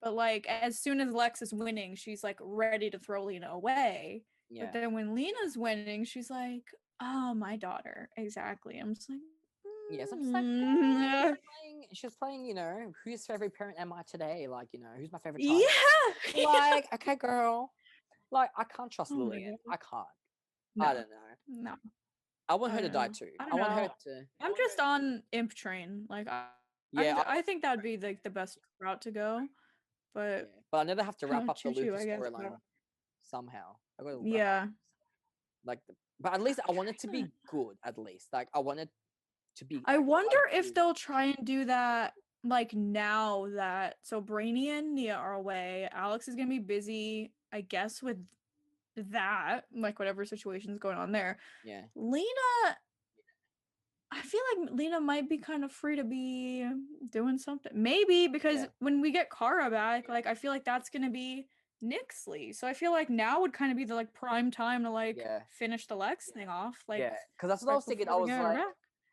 But like as soon as Lex is winning, she's like ready to throw Lena away. Yeah. But then when Lena's winning, she's like, "Oh, my daughter." Exactly. I'm just like, Yes, I'm just like, she's playing, whose favorite parent am I today? Like, who's my favorite child? yeah. Like, okay, girl. Like, I can't trust Oh my Lillian. God. I can't. No. I don't know. No. I want her to die too. I I don't want her know. to. I'm just on Imp Train. Like Yeah, I think that'd be like the best route to go. But but I never have to wrap up the choo choo, Luther I guess. storyline somehow. I gotta wrap Yeah. like, but at least I want it to be good. At least, like, I want it to be. I wonder if they'll try and do that like now that so Brainy and Nia are away. Alex is gonna be busy, I guess, with that, like whatever situation's going on there. Yeah. Lena, I feel like Lena might be kind of free to be doing something. Maybe because when we get Kara back, like I feel like that's gonna be Nixley. So I feel like now would kind of be the like prime time to like finish the Lex thing off. Like because that's what I was thinking. I was like,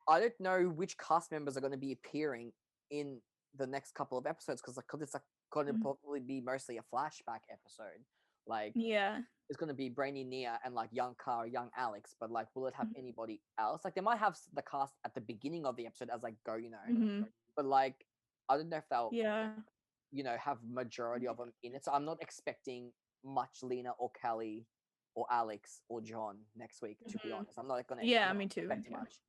I don't know which cast members are going to be appearing in the next couple of episodes because it's like going to probably be mostly a flashback episode. Like, it's going to be Brainy, Nia, and like young Kara, young Alex. But like, will it have anybody else? Like, they might have the cast at the beginning of the episode as like go, But like, I don't know if they'll, have majority of them in it. So I'm not expecting much Lena or Callie or Alex or John next week. To be honest, I'm not going to. Me too. Much.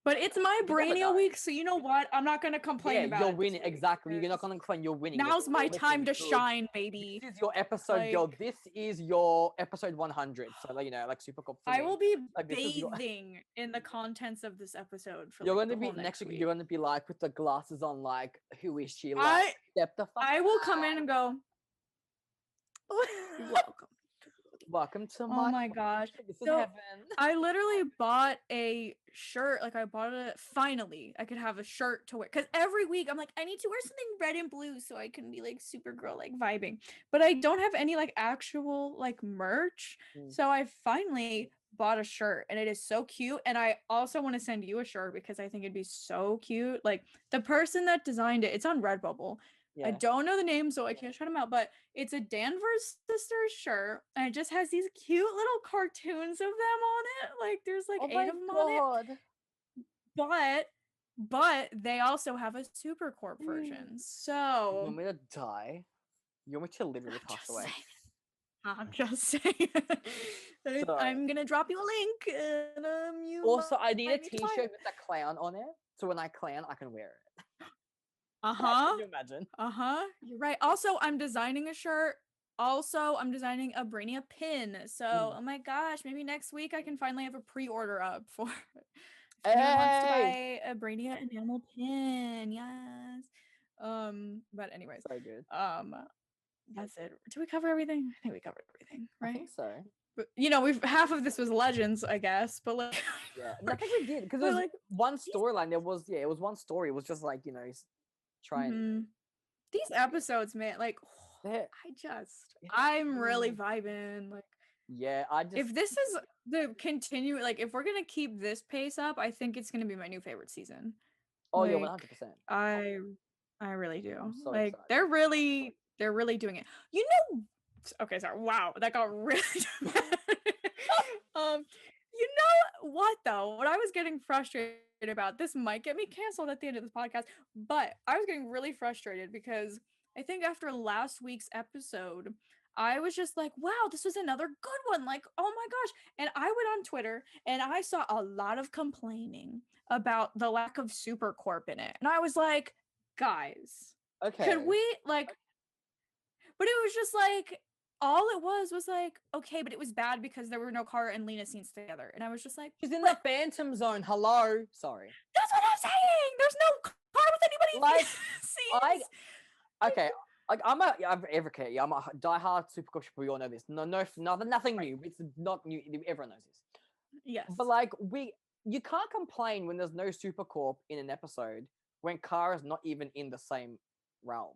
But it's my Brainial week, so you know what? I'm not gonna complain about it. You're winning. Exactly. You're not gonna complain. You're winning. Now's my time to shine, baby. This is your episode, girl. This is your episode 100. So, like, like Supergirl. I will be bathing in the contents of this episode for you're like, gonna be next week. You're gonna be like with the glasses on, like, who is she? Like, step the fuck. I will come in and go. You're welcome. Welcome to my. Oh my gosh! This is heaven. I literally bought a shirt. Like I bought it. Finally, I could have a shirt to wear. Because every week I'm like, I need to wear something red and blue so I can be like Supergirl, like vibing. But I don't have any like actual like merch. So I finally bought a shirt, and it is so cute. And I also want to send you a shirt because I think it'd be so cute. Like the person that designed it, it's on Redbubble. I don't know the name, so I can't shout them out, but it's a Danvers Sisters shirt, and it just has these cute little cartoons of them on it. Like, there's like 8 of them on it. But they also have a Supercorp version. So you want me to die? You want me to literally pass away? I'm just saying. I'm gonna drop you a link. And, you also, I need a T-shirt with a clown on it, so when I clown, I can wear it. Can you imagine? You're right. Also, I'm designing a shirt. Also, I'm designing a Brainia pin. So, oh my gosh, maybe next week I can finally have a pre-order up for if anyone wants to buy a Brainia enamel pin. Yes. But anyways. So good. That's it. Did we cover everything? I think we covered everything, right? I think so. But, we've half of this was Legends, I guess. But like, I think we did because there's like one storyline. There was it was one story. It was just like trying these episodes, man. Like, I'm really vibing. Like, if this is the continue, like, if we're gonna keep this pace up, I think it's gonna be my new favorite season. Oh, like, yeah, 100%. I really do. So like, excited. they're really doing it. Okay, sorry. Wow, that got really dramatic. You know what though? What I was getting frustrated about, this might get me canceled at the end of this podcast, but I was getting really frustrated because I think after last week's episode, I was just like, wow, this was another good one. Like, oh my gosh. And I went on Twitter and I saw a lot of complaining about the lack of Supercorp in it. And I was like, guys, could we like, but it was just like, all it was like, okay, but it was bad because there were no Kara and Lena scenes together. And I was just like, she's in the Phantom Zone. Hello. Sorry. That's what I'm saying. There's no Kara with anybody scenes. Okay. Like, I'm a diehard Supergirl shipper. We all know this. Nothing new. It's not new. Everyone knows this. Yes. But like, you can't complain when there's no Supercorp in an episode when Kara's not even in the same realm.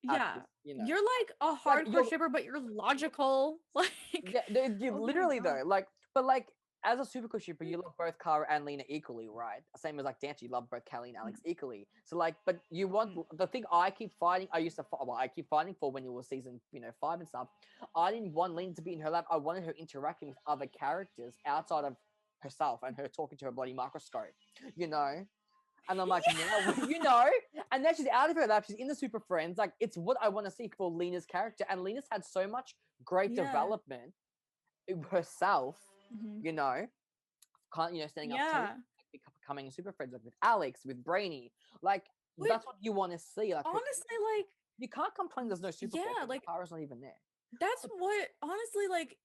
Yeah, you're like a hardcore shipper, but you're logical. Like, literally though. Like, but like, as a super cool shipper, you love both Kara and Lena equally, right? Same as like Dante, you love both Callie and Alex equally. So like, but you want the thing I keep fighting. I used to fight. Well, I keep fighting for when it was season 5 and stuff. I didn't want Lena to be in her lab. I wanted her interacting with other characters outside of herself and her talking to her bloody microscope. You know. And I'm like, now, and then she's out of her lab. She's in the Super Friends. Like, it's what I want to see for Lena's character. And Lena's had so much great development herself, you know, standing up to becoming a Super Friends with Alex, with Brainy. Like, that's what you want to see. Like, honestly, like, you can't complain there's no Super Friends. like, Kara's not even there. That's what, honestly, like,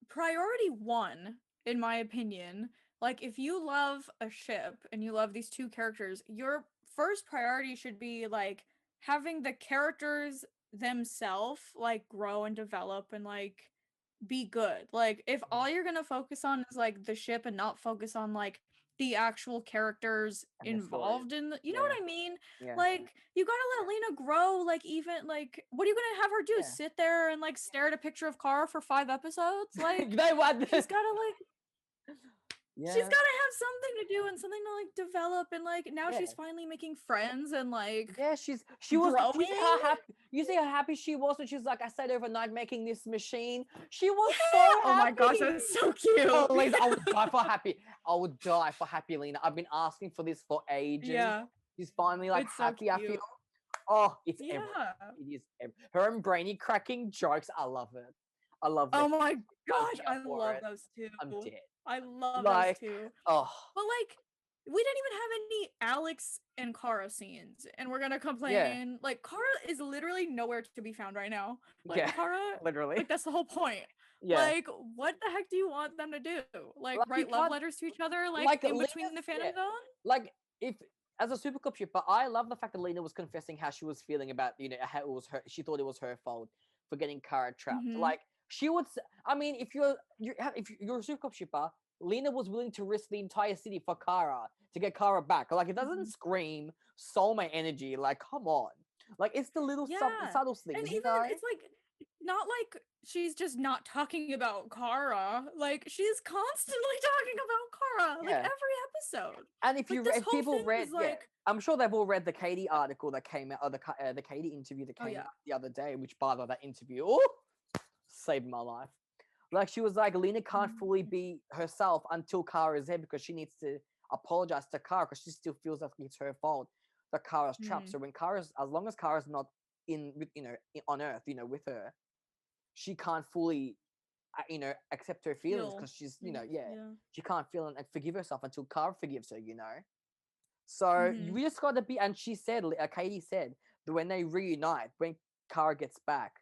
priority one, in my opinion. Like, if you love a ship and you love these two characters, your first priority should be, like, having the characters themselves, like, grow and develop and, like, be good. Like, if all you're gonna focus on is, like, the ship and not focus on, like, the actual characters involved in the, you know what I mean? Like, you gotta let Lena grow. Like, even, like, what are you gonna have her do? Sit there and, like, stare at a picture of Kara for 5 episodes? Like, she's gotta, like, she's gotta have something to do and something to, like, develop, and, like, now she's finally making friends and, like, she was growing. You see how happy she was when she was like, I stayed overnight making this machine. She was so happy. Oh my gosh, that's so cute. Oh, Lisa, I would die for happy. I would die for happy, Lena. I've been asking for this for ages. Yeah, she's finally like happy. So I feel. Oh, it's everything. It is her and Brainy cracking jokes. I love it. I love it. Oh my gosh, I love those two. I'm dead. I love those two. Oh, but like, we didn't even have any Alex and Kara scenes, and we're gonna complain. Yeah. Like, Kara is literally nowhere to be found right now. Like, Kara, literally. Like, that's the whole point. Yeah. Like, what the heck do you want them to do? Like write love letters to each other, like in between the Phantom Zone? Like, if as a Super Cup shipper, I love the fact that Lena was confessing how she was feeling about, how it was her. She thought it was her fault for getting Kara trapped. Like, she would. I mean, if you're a Super Cup shipper, Lena was willing to risk the entire city for Kara to get Kara back. Like, it doesn't scream soulmate energy. Like, come on. Like, it's the little subtle things. And even it's like, not like she's just not talking about Kara. Like, she's constantly talking about Kara. Like, every episode. And if people read, I'm sure they've all read the Katie article that came out, or the Katie interview that came out the other day. Which, by the way, that interview saved my life. Like, she was like, Lena can't fully be herself until Kara is there, because she needs to apologize to Kara, because she still feels like it's her fault that Kara's trapped. So when as long as Kara's not on Earth, with her, she can't fully, accept her feelings, because she's, she can't feel and forgive herself until Kara forgives her, So we just got to be, and she said, Katie said, that when they reunite, when Kara gets back,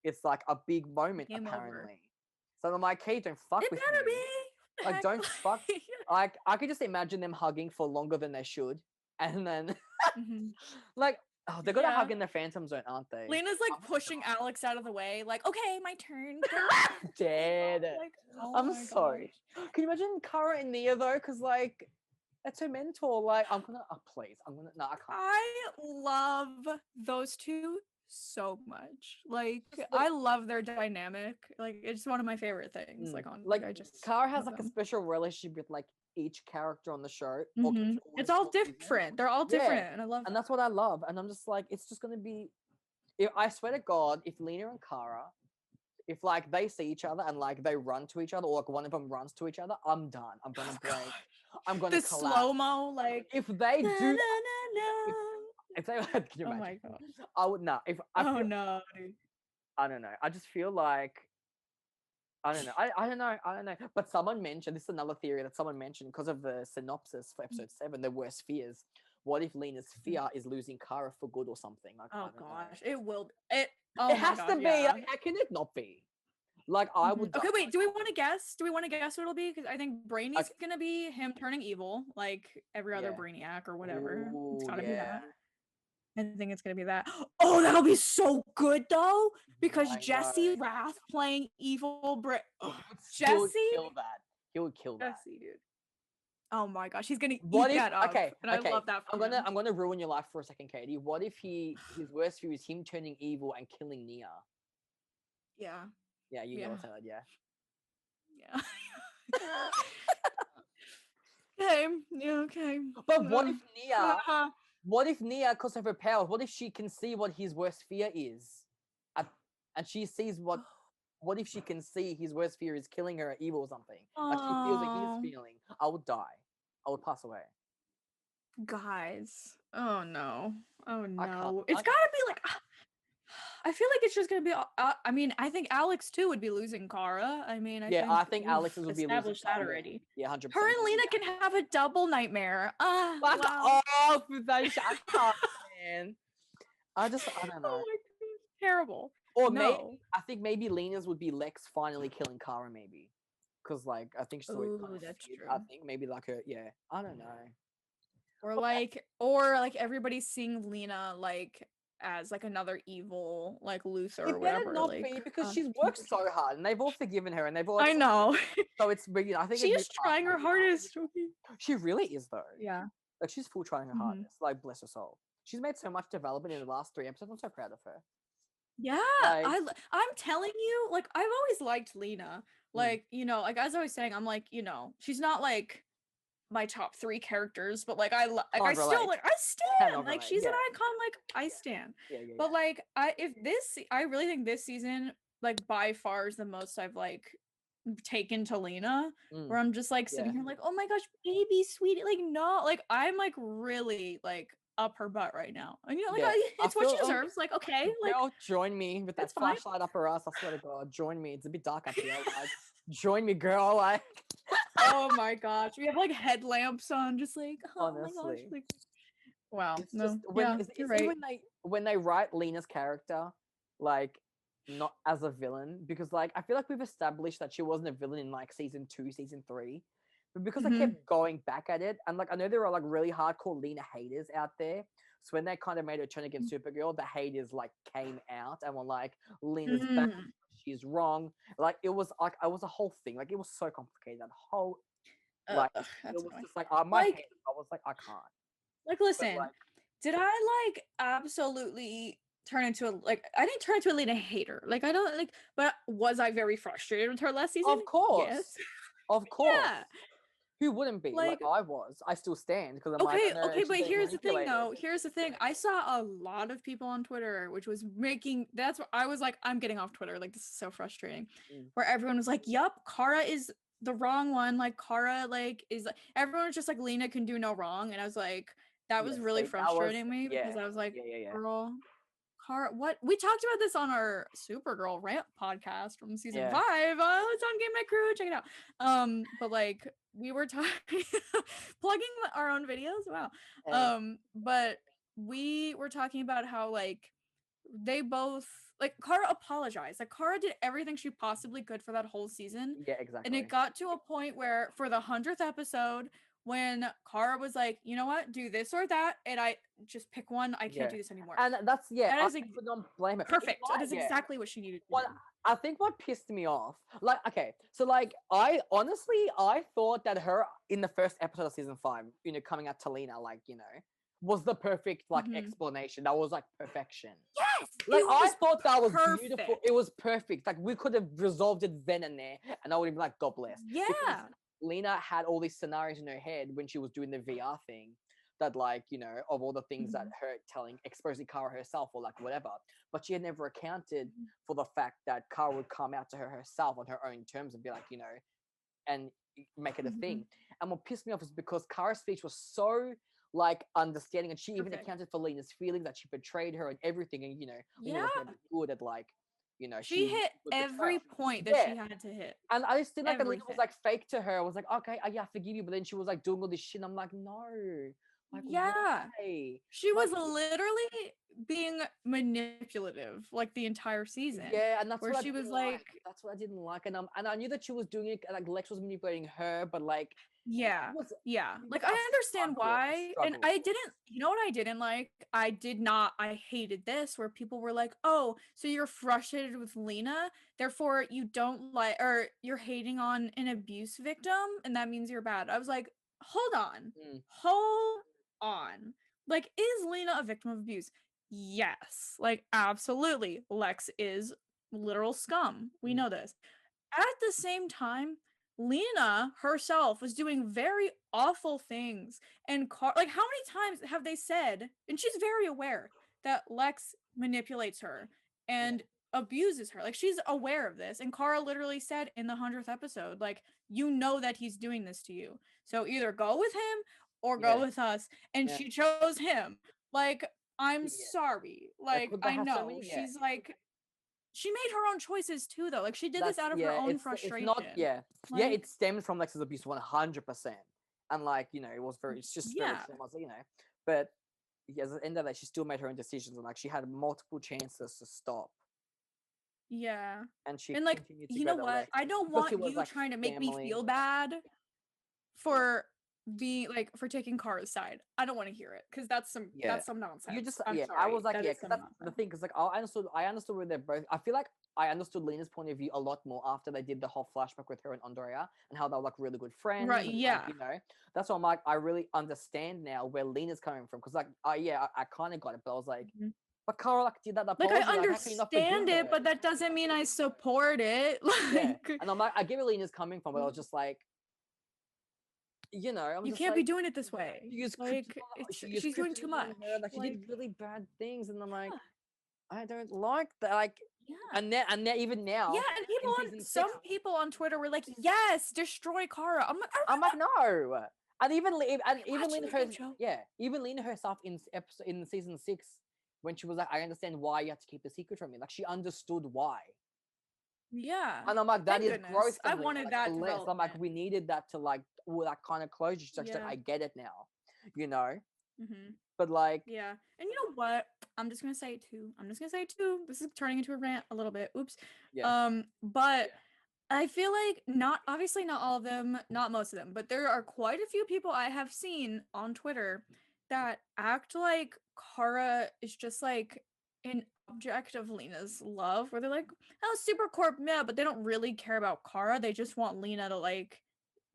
it's like a big moment, apparently. So I'm like, Kate, don't fuck with me. Like, don't fuck. Like, I could just imagine them hugging for longer than they should. And then, like, they're gonna hug in the Phantom Zone, aren't they? Lena's like pushing Alex out of the way. Like, okay, my turn. Dead. Like, I'm sorry. Can you imagine Kara and Nia, though? Because, like, that's her mentor. Like, I can't. No, I can't. I love those two so much. Like, I love their dynamic. Like, it's one of my favorite things. Like, Kara has like a special relationship with like each character on the show. It's all different. They're all different, and I love. And that's what I love. And I'm just like, it's just gonna be. I swear to God, if Lena and Kara, if like they see each other and like they run to each other, or like one of them runs to each other, I'm done. I'm gonna break. I'm gonna collapse. Slow-mo, like, if they do. If they can you imagine? Oh my God. I would not. No, dude. I don't know. I just feel like I don't know. I don't know. But someone mentioned, this is another theory that someone mentioned, because of the synopsis for episode 7, the worst fears. What if Lena's fear is losing Kara for good or something? Like, oh gosh, it will. It has to be. Like, how can it not be? Like, I would. Okay, wait. Do we want to guess? what it'll be? Because I think Brainy's gonna be him turning evil, like every other Brainiac or whatever. It's gotta be that. I think it's gonna be that. Oh, that'll be so good though, because Jesse Rath playing evil Brit. Jesse, he would kill that. Jesse, dude. Oh my gosh, he's gonna eat that up. Okay, and I love that. I'm gonna ruin your life for a second, Katie. What if his worst fear is him turning evil and killing Nia? Yeah. Yeah, you know what's that, yeah. Yeah. Okay. Yeah. Okay. But what if Nia? What if Nia, because of her powers, what if she can see what his worst fear is, and she sees what? What if she can see his worst fear is killing her, or evil, or something? Like she feels what he's feeling. I would die. I would pass away. Guys. Oh no. Oh I can't. no. It's gotta be like. I feel like it's just gonna be. I mean, I think Alex too would be losing Kara. I mean, I think Alex would be losing. Established that already. Yeah, 100%. Her and Lena can have a double nightmare. Fuck Wow. off with that shit. I can't, man. I don't Oh know. my goodness, terrible. Or No. maybe I think maybe Lena's would be Lex finally killing Kara, maybe, because like I think she's always kind of that's feared. true. I think maybe like her. Yeah, I don't know. Or like everybody's seeing Lena like as like another evil like Luther or whatever. It better not like, be, because she's worked so hard and they've all forgiven her and they've all. I know. So it's really. I think she's trying her hardest. She really is though. Yeah. Like she's full trying her hardest. Like bless her soul. She's made so much development in the last 3 episodes. I'm so proud of her. Yeah, Like, I'm telling you, like I've always liked Lena. Like, you know, like as I was saying, I'm like, you know, she's not like my top 3 characters, but like I stand. Like she's an icon, like I stand. But like I really think this season, like by far is the most I've like taken to Lena, where I'm just like sitting here like, oh my gosh, baby sweetie, like no, like I'm like really like up her butt right now. And you know, like it's what she deserves. Like, okay, like girl, join me with that flashlight up her ass. I swear to God, join me. It's a bit dark up here. Like, join me, girl. Like, oh my gosh, we have like headlamps on, just like honestly. Oh my gosh, like, wow. It's just you're right. when they write Lena's character, like not as a villain, because like I feel like we've established that she wasn't a villain in like season 2, season 3. But because I kept going back at it, and like I know there are like really hardcore Lena haters out there. So when they kind of made her turn against Supergirl, the haters like came out and were like, Lena's bad, she's wrong. Like it was like I was a whole thing. Like it was so complicated. That whole like it was just like my haters, I was like, I can't. Like listen, did I like absolutely turn into I didn't turn into a Lena hater. Like I don't like, but was I very frustrated with her last season? Of course. Yes. Of course. Yeah. Who wouldn't be? Like I was. I still stand because I'm okay, but here's the thing though. Here's the thing. I saw a lot of people on Twitter, which was that's what I was like, I'm getting off Twitter. Like this is so frustrating. Where everyone was like, yup, Kara is the wrong one. Like Kara like is like everyone was just like Lena can do no wrong. And I was like, that was really frustrating me because I was like, girl, Kara, what we talked about this on our Supergirl rant podcast from season 5. It's on Game Night Crew. Check it out. But like we were talking plugging our own videos. Wow. But we were talking about how like they both like Kara apologized. Like Kara did everything she possibly could for that whole season. Yeah, exactly. And it got to a point where for the 100th episode, when Kara was like, you know what, do this or that, and I just pick one. I can't do this anymore. And that's I could not blame her. Perfect. That is exactly what she needed to do. I think what pissed me off, like, okay, so like I thought that her in the first episode of season 5, you know, coming at Lena, like, you know, was the perfect like explanation. That was like perfection. Yes, like I thought that was beautiful. It was perfect. Like we could have resolved it then and there, and I would have been like, God bless. Yeah. Because Lena had all these scenarios in her head when she was doing the VR thing, that like, you know, of all the things that her exposing Kara herself or like whatever, but she had never accounted for the fact that Kara would come out to her herself on her own terms and be like, you know, and make it a thing. And what pissed me off is because Kara's speech was so like understanding, and she even accounted for Lena's feelings, that she betrayed her and everything, and you know, Lena was really good at like, you know, she hit every point that she had to hit. And I just didn't like that Lena was like fake to her. I was like, okay, I forgive you, but then she was like doing all this shit. And I'm like, no. Like, why? She was literally being manipulative like the entire season. Yeah, and that's where what she was like, that's what I didn't like. And I knew that she was doing it, like Lex was manipulating her, but like like I understand why. And I didn't, you know what I didn't like? I hated this where people were like, oh, so you're frustrated with Lena, therefore you don't like, or you're hating on an abuse victim and that means you're bad. I was like, hold on. Like, is Lena a victim of abuse? Yes. Like, absolutely. Lex is literal scum. We know this. At the same time, Lena herself was doing very awful things, and like, how many times have they said, and she's very aware that Lex manipulates her and abuses her. Like, she's aware of this, and Kara literally said in the 100th episode, like, you know that he's doing this to you, so either go with him or go with us, and she chose him. Like, I'm sorry, like, They I have so know many, she's like, she made her own choices too, though. Like, she did this that's out of her own it's not frustration. yeah, Like, it stemmed from Lex's abuse 100%, and like, you know, it was very, it's just very yeah, extreme, you know, but at the end of that, she still made her own decisions, and like she had multiple chances to stop, yeah. and she And like, continued to you go know that what? way I don't because she want was you like trying to make me family. feel bad for being like, for taking Kara's side. I don't want to hear it, because that's some You nonsense. just I'm I was sorry. like, That is because some that's the nonsense. thing, because like I understood where they're both. I feel like I understood Lena's point of view a lot more after they did the whole flashback with her and Andrea and how they were like really good friends. Right, And like, yeah. you know, that's why I'm like, I really understand now where Lena's coming from, because like, I kind of got it, but I was like, but Kara like did that Like, I apology, like how can you not forgive understand it, her? but that doesn't mean I support it. Yeah, Like, and I'm like, I get where Lena's coming from, but I was just like, you know, I'm you just can't be like, doing it this way. she used Like, she's doing too kryptonite on her, much. like she did Like, really bad things, and I'm like, I don't like that. Like, yeah. and then even Yeah, now and in season some 6, people on Twitter were like, "Yes, destroy Kara." I'm like, no. And even are you watching Lena the her, same show? even Lena herself in episode in season 6, when she was like, I understand why you have to keep the secret from me. Like she understood why. Yeah. And I'm like, that Thank is growth goodness. I from Lena. wanted Like that the less. I'm like, development. we needed that to like all that kind of closure. She's like, Yeah. I get it now, you know. Mm-hmm. But like, Yeah. And you know what? I'm just gonna say it too. This is turning into a rant a little bit. Oops. yeah, But I feel like, not obviously not all of them, not most of them, but there are quite a few people I have seen on Twitter that act like Kara is just like an object of Lena's love, where they're like, oh, super corp, yeah, but they don't really care about Kara. They just want Lena to like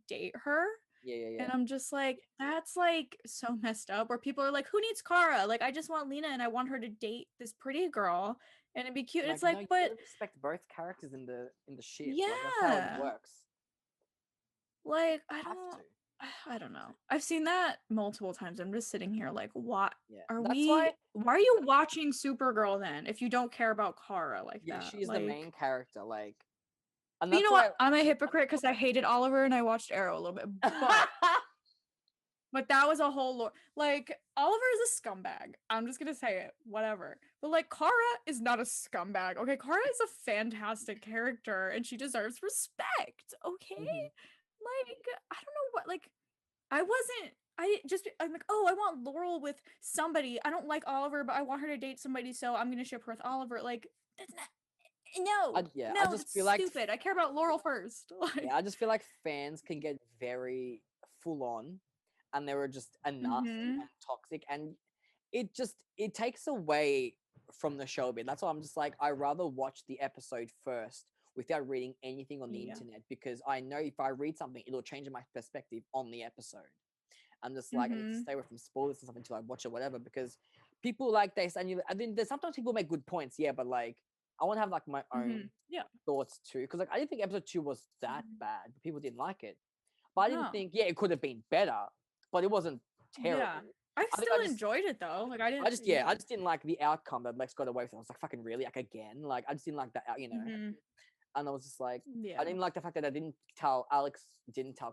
date her. yeah. And I'm just like, that's like so messed up, where people are like, who needs Kara? Like, I just want Lena and I want her to date this pretty girl and it'd be cute. And Like, it's no, like, you but gotta respect both characters in the ship. Like that's how it yeah. works. Like, Have to. I don't know. I've seen that multiple times. I'm just sitting here like, what Yeah, are that's why. why are you watching Supergirl then if you don't care about Kara like Yeah, that? she's the main Like, character. Like, and but you that's know what? why. I'm a hypocrite because I hated Oliver and I watched Arrow a little bit, but that was a whole like, Oliver is a scumbag. I'm just gonna say it, whatever. But like, Kara is not a scumbag. Okay, Kara is a fantastic character and she deserves respect. Okay, Mhm. like, I don't know what, like, I'm like, oh, I want Laurel with somebody. I don't like Oliver, but I want her to date somebody, so I'm gonna ship her with Oliver. Like, that's not, I no, just that's feel like stupid. I care about Laurel first. Like, yeah, I just feel like fans can get very full on, and they were just nasty mm-hmm. and toxic, and it takes away from the show a bit. That's why I'm just like, I rather watch the episode first without reading anything on the Yeah. internet, because I know if I read something, it'll change my perspective on the episode. I'm just like, I need to Mm-hmm. stay away from spoilers and stuff until I watch it, whatever, because people like this, and I mean, there's sometimes people make good points, yeah, but like, I want to have like my own Mm-hmm. Yeah. thoughts too, because like I didn't think episode 2 was that Mhm. bad, but people didn't like it. But I didn't No. think, yeah, it could have been better, but it wasn't Yeah. terrible. I I think still enjoyed it though. Like, I didn't. Yeah. I just didn't like the outcome that Lex got away with. I was like, fucking really, like again, like I just didn't like that, you know. Mm-hmm. And I was just like, I Yeah. didn't like the fact that didn't tell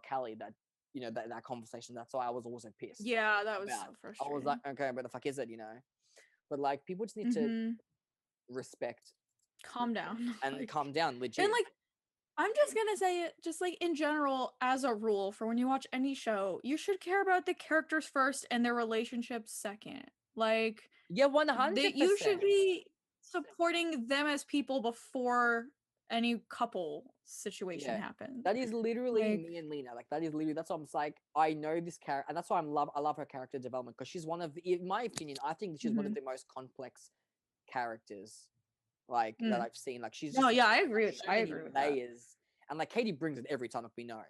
Callie that, you know, that conversation. That's why I was also pissed Yeah, that was about. so I was like, frustrating. okay, but the fuck is it, you know? But like, people just need to Mm-hmm. respect Calm down. and Like, calm down, and legit. like, I'm just gonna say it, just like in general, as a rule, for when you watch any show, you should care about the characters first and their relationships second. Like, Yeah, one they, hundred you should percent. be supporting them as people before any couple situation Yeah, happens. that is literally Like, me and Lena. Like that is literally, that's what I'm just like. I know this character, and that's why I love her character development, because she's one of, in my opinion, I think she's one of mhm. the most complex characters like that I've seen. Like she's No, just yeah, so I many agree with that. layers, and like Katie brings it every time, like we know,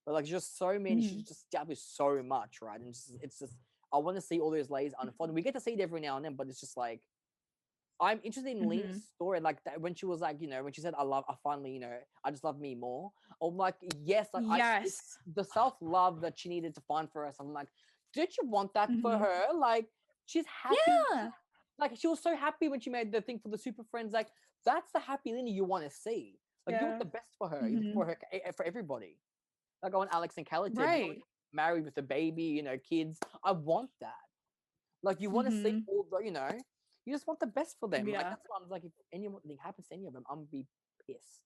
but like just so many. She's Mhm. just dealt with so much, right? And it's just I want to see all those layers unfold. We get to see it every now and then, but it's just like I'm interested in Mm-hmm. Lena's story, like that when she was like, when she said, I finally, I just love me more." I'm like, yes, like it's Yes. the self love that she needed to find for herself. I'm like, did you want that for Mm-hmm. her? Like, she's happy. Yeah. Like, she was so happy when she made the thing for the Super Friends. Like, that's the happy Lena you want to see. Like, you want Yeah. the best for her, Mm-hmm. for everybody. Like, I want Alex and Kelly to be Right. married with a baby, kids. I want that. Like, you want to see Mm-hmm. all the, you just want the best for them. Like, Yeah. that's why I'm like, if anything happens to any of them, I'm gonna be pissed.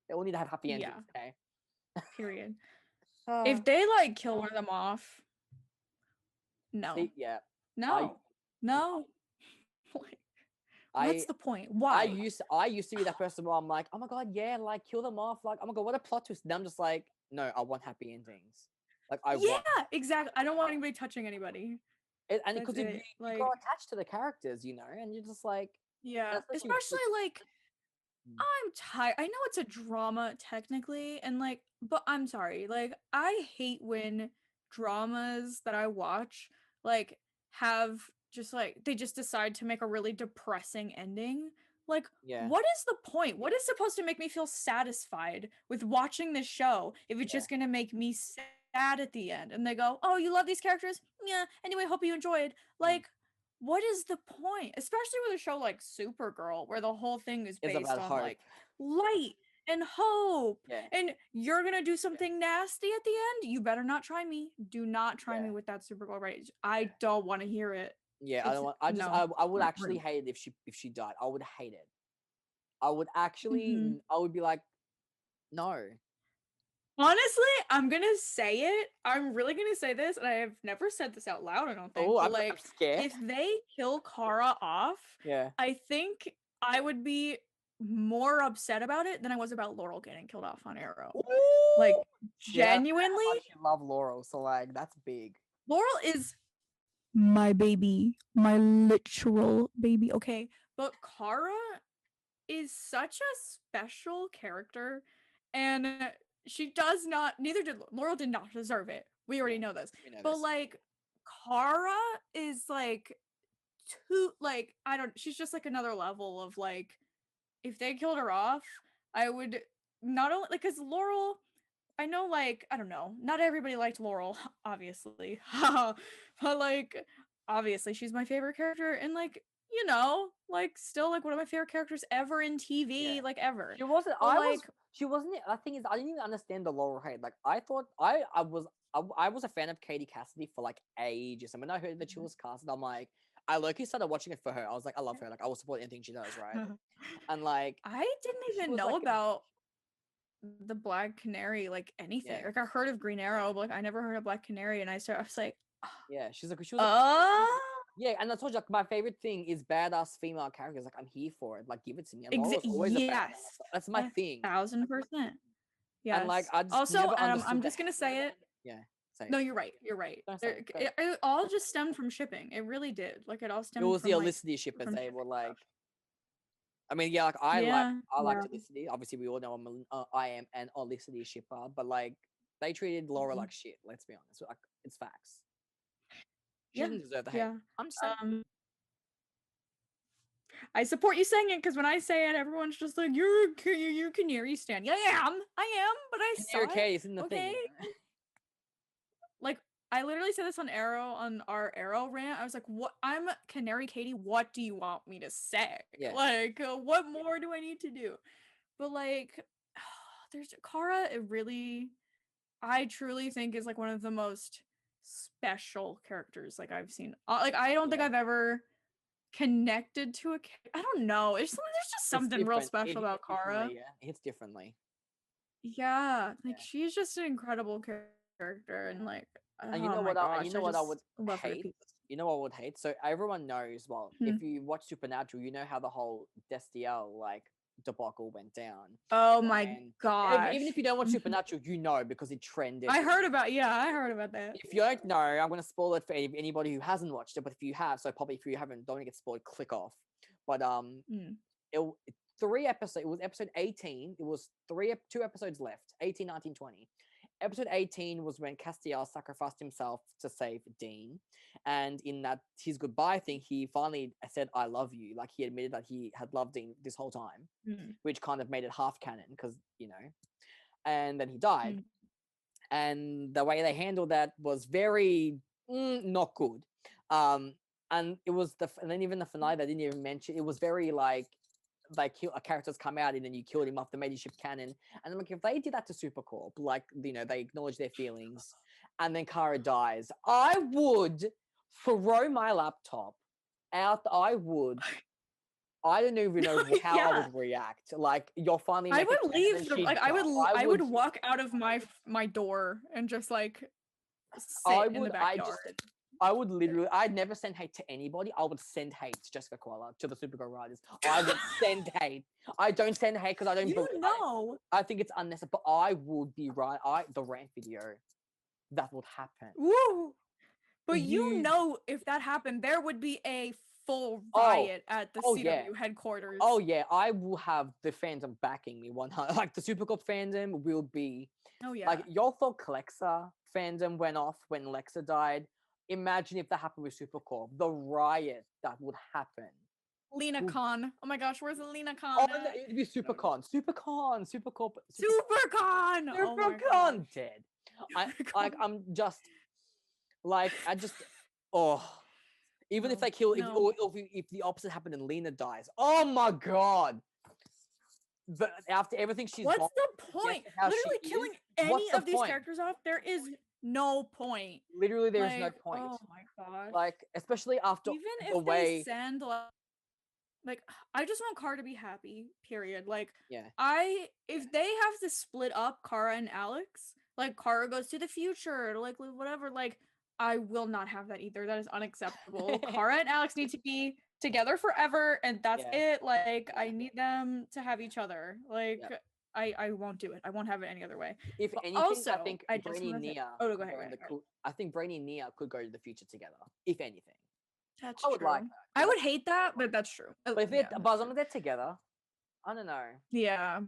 They all need to have happy Yeah. endings, okay? Period. Uh, If they like kill one of them off, no. See, yeah, I, No. No. Like, what's I, the point? I Why? used, I used to be that person where I'm like, oh my god, yeah, like kill them off. Like, oh my god, what a plot twist. And I'm just like, no, I want happy endings. Like, I want, Yeah, exactly. I don't want anybody touching anybody. it, and That's because you it. you Like, grow attached to the characters, and you're just like, yeah. and especially Especially like Mm. I'm tired. I know it's a drama technically, and like, but I'm sorry. Like, I hate when dramas that I watch like have just like they just decide to make a really depressing ending. Like, Yeah, what is the point? What is supposed to make me feel satisfied with watching this show if it's yeah, just gonna make me sad at the end? And they go, "Oh, you love these characters? Yeah. Anyway, hope you enjoyed." mm. Like, what is the point? Especially with a show like Supergirl, where the whole thing is It's based about on hope. like light and hope. Yeah, And you're gonna do something nasty at the end? You better not try me. Do not try yeah, me with that Supergirl right. I don't want to hear it. yeah. I It's don't want. I just, no. I would actually Rude. hate it if she died. I would hate it. I would actually, Mm-hmm. I would be like, no. Honestly, I'm gonna say it. I'm really gonna say this, and I have never said this out loud, I don't think. Oh, But I'm like, scared. if they kill Kara off, Yeah. I think I would be more upset about it than I was about Laurel getting killed off on Arrow. Like, Ooh! Yeah, that's genuinely, how much you love Laurel. So like, that's big. Laurel is my baby, my literal baby. Okay, but Kara is such a special character, and she does not. Neither did Laurel. Did not deserve it. We already Yeah, know this. we know But this. like, Kara is like too. Like, I don't. She's just like another level of like. If they killed her off, I would not only like because Laurel. I know, like, I don't know. Not everybody liked Laurel, obviously. But like, obviously, she's my favorite character, and like, like, still like one of my favorite characters ever in Yeah. TV, like ever. She wasn't. But like, She wasn't. The thing is, I didn't even understand the Laurel hate. Like, I thought I was a fan of Katie Cassidy for like ages, and when I heard that she was casted, I'm like, I low-key started watching it for her. I was like, I love her. Like, I will support anything she does, right? And like, I didn't she even was know like, about the Black Canary, like anything. yeah, Like I heard of Green Arrow, but like I never heard of Black Canary, and I was like, yeah. She was like, uh, yeah. And I told you, like, my favorite thing is badass female characters. Like, I'm here for it. Like, give it to me. And Laurel's always a badass. yes, That's my thing. 1,000%. And like, Yes. I just Also, never I'm understood the just gonna say it. yeah. Say No, it. you're right. You're right. Don't say it. Go ahead. It all just stemmed from shipping. It really did. Like it all It stemmed was the from like Olicity ship, as from they shipping were like. stuff. I mean, yeah, like Yeah. I like Yeah. Olicity. Obviously, we all know I am an Olicity shipper, but like they treated Laura Mhm. like shit. Let's be honest. Like, it's facts. She Yeah. didn't deserve the hate. Yeah. I'm just saying. Um, I support you saying it because when I say it, everyone's just like, "You're Canary stan." Yeah, I am, but I Canary saw K it. is in the thing. Okay. Like I literally said this on our Arrow rant. I was like, "What? I'm Canary Katie. What do you want me to say? Yeah. Like, what more do I need to do?" But like, there's Kara. It really, I truly think is like one of the most special characters like I've seen. Like I don't think Yeah. I've ever connected to a. I don't know. There's just It's something real different. It special hits about Kara. differently. Yeah. It hits differently. Yeah, like Yeah. she's just an incredible character, and like, And you oh know my what? And you gosh, know I what I just would love her to hate. pieces. You know what I would hate. So everyone knows. Well, Hmm. if you watch Supernatural, you know how the whole Destiel like debacle went down. Oh my And even gosh. if you don't watch Mhm. Supernatural, you know because it trended. I heard about yeah, I heard about that. If you don't know, I'm going to spoil it for anybody who hasn't watched it. But if you have, so probably if you haven't, don't get spoiled. Click off. But Mm. it 3 episodes. It was episode 18. It was 2 episodes left. 18, 19, 20. episode 18 was when Castiel sacrificed himself to save Dean, and in that his goodbye thing, he finally said, "I love you." Like he admitted that he had loved Dean this whole time, which kind of made it half canon because and then he died. And the way they handled that was very not good. And it was and then even the finale they didn't even mention. It was very like a character's come out and then you killed him off, they made his ship canon. And I'm like, if they did that to Supercorp, like they acknowledge their feelings, and then Kara dies, I would throw my laptop out. I don't even know how I would react. Like you're finally. I would leave. I would walk out of my door and just like sit in the backyard. I would literally. I'd never send hate to anybody. I would send hate to Jessica Koala, to the Supergirl writers. I would send hate. I don't send hate because I don't. I think it's unnecessary. But I would be right. The rant video, that would happen. Woo! But if that happened, there would be a full riot at the CW headquarters. Oh yeah, I will have the fandom backing me 100. Like the Supercorp fandom will be. Oh yeah. Like y'all thought Clexa fandom went off when Lexa died. Imagine if that happened with Supercorp. The riot that would happen. Lena Khan. Oh my gosh, where's Lena Khan? Oh, it'd be Supercorp. Supercon. Supercon dead. I'm just like even if they kill if the opposite happened and Lena dies. Oh my god. But after everything she's what's the point? Literally killing any of these characters off, there is no point. Literally, there is no point. Oh my god! Like, especially after even if they send like, I just want Kara to be happy. Period. Like, if they have to split up Kara and Alex, like Kara goes to the future, like whatever. Like, I will not have that either. That is unacceptable. Kara and Alex need to be together forever, and that's it. Like, I need them to have each other. Like. I won't do it. I won't have it any other way. If anything, also, I think Brainy and Nia. Go ahead. I think Brainy and Nia could go to the future together. If anything, that's true. Like that. I would hate that, but that's true. But if as long as they're together, I don't know. Yeah,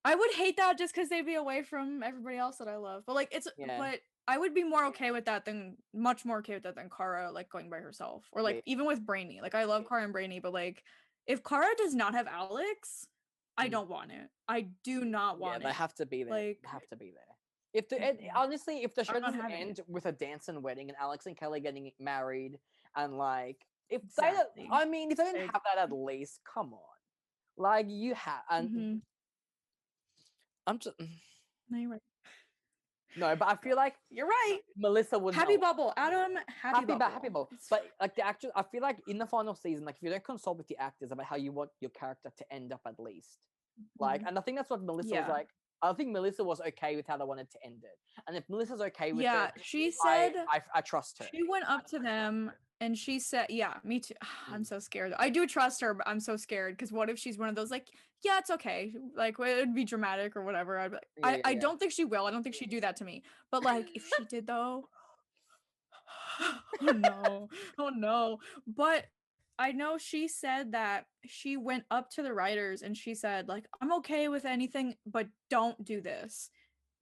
I would hate that just because they'd be away from everybody else that I love. But like, but I would be more okay with that much more okay with that than Kara like going by herself, or like even with Brainy. Like I love Kara and Brainy, but like if Kara does not have Alex. I don't want it. I do not want it. They have to be there. Like, they have to be there. Honestly, if the show doesn't end with a dance and wedding and Alex and Kelly getting married and like if they don't have that at least, come on. Like you have and I'm just no, you're right. No, but I feel like you're right. Melissa would happy bubble, Adam. Happy bubble. But like I feel like in the final season, like if you don't consult with the actors about how you want your character to end up, at least, like, and I think that's what Melissa was like. I think Melissa was okay with how they wanted to end it, and if Melissa's okay with it, she said, I trust her. She went up to them and she said, "Yeah, me too." I'm so scared. I do trust her, but I'm so scared because what if she's one of those like, "Yeah, it's okay," like it would be dramatic or whatever. I'd be like, I don't think she will. I don't think she'd do that to me. But like, if she did though, oh no. But I know she said that she went up to the writers and she said like, "I'm okay with anything, but don't do this,"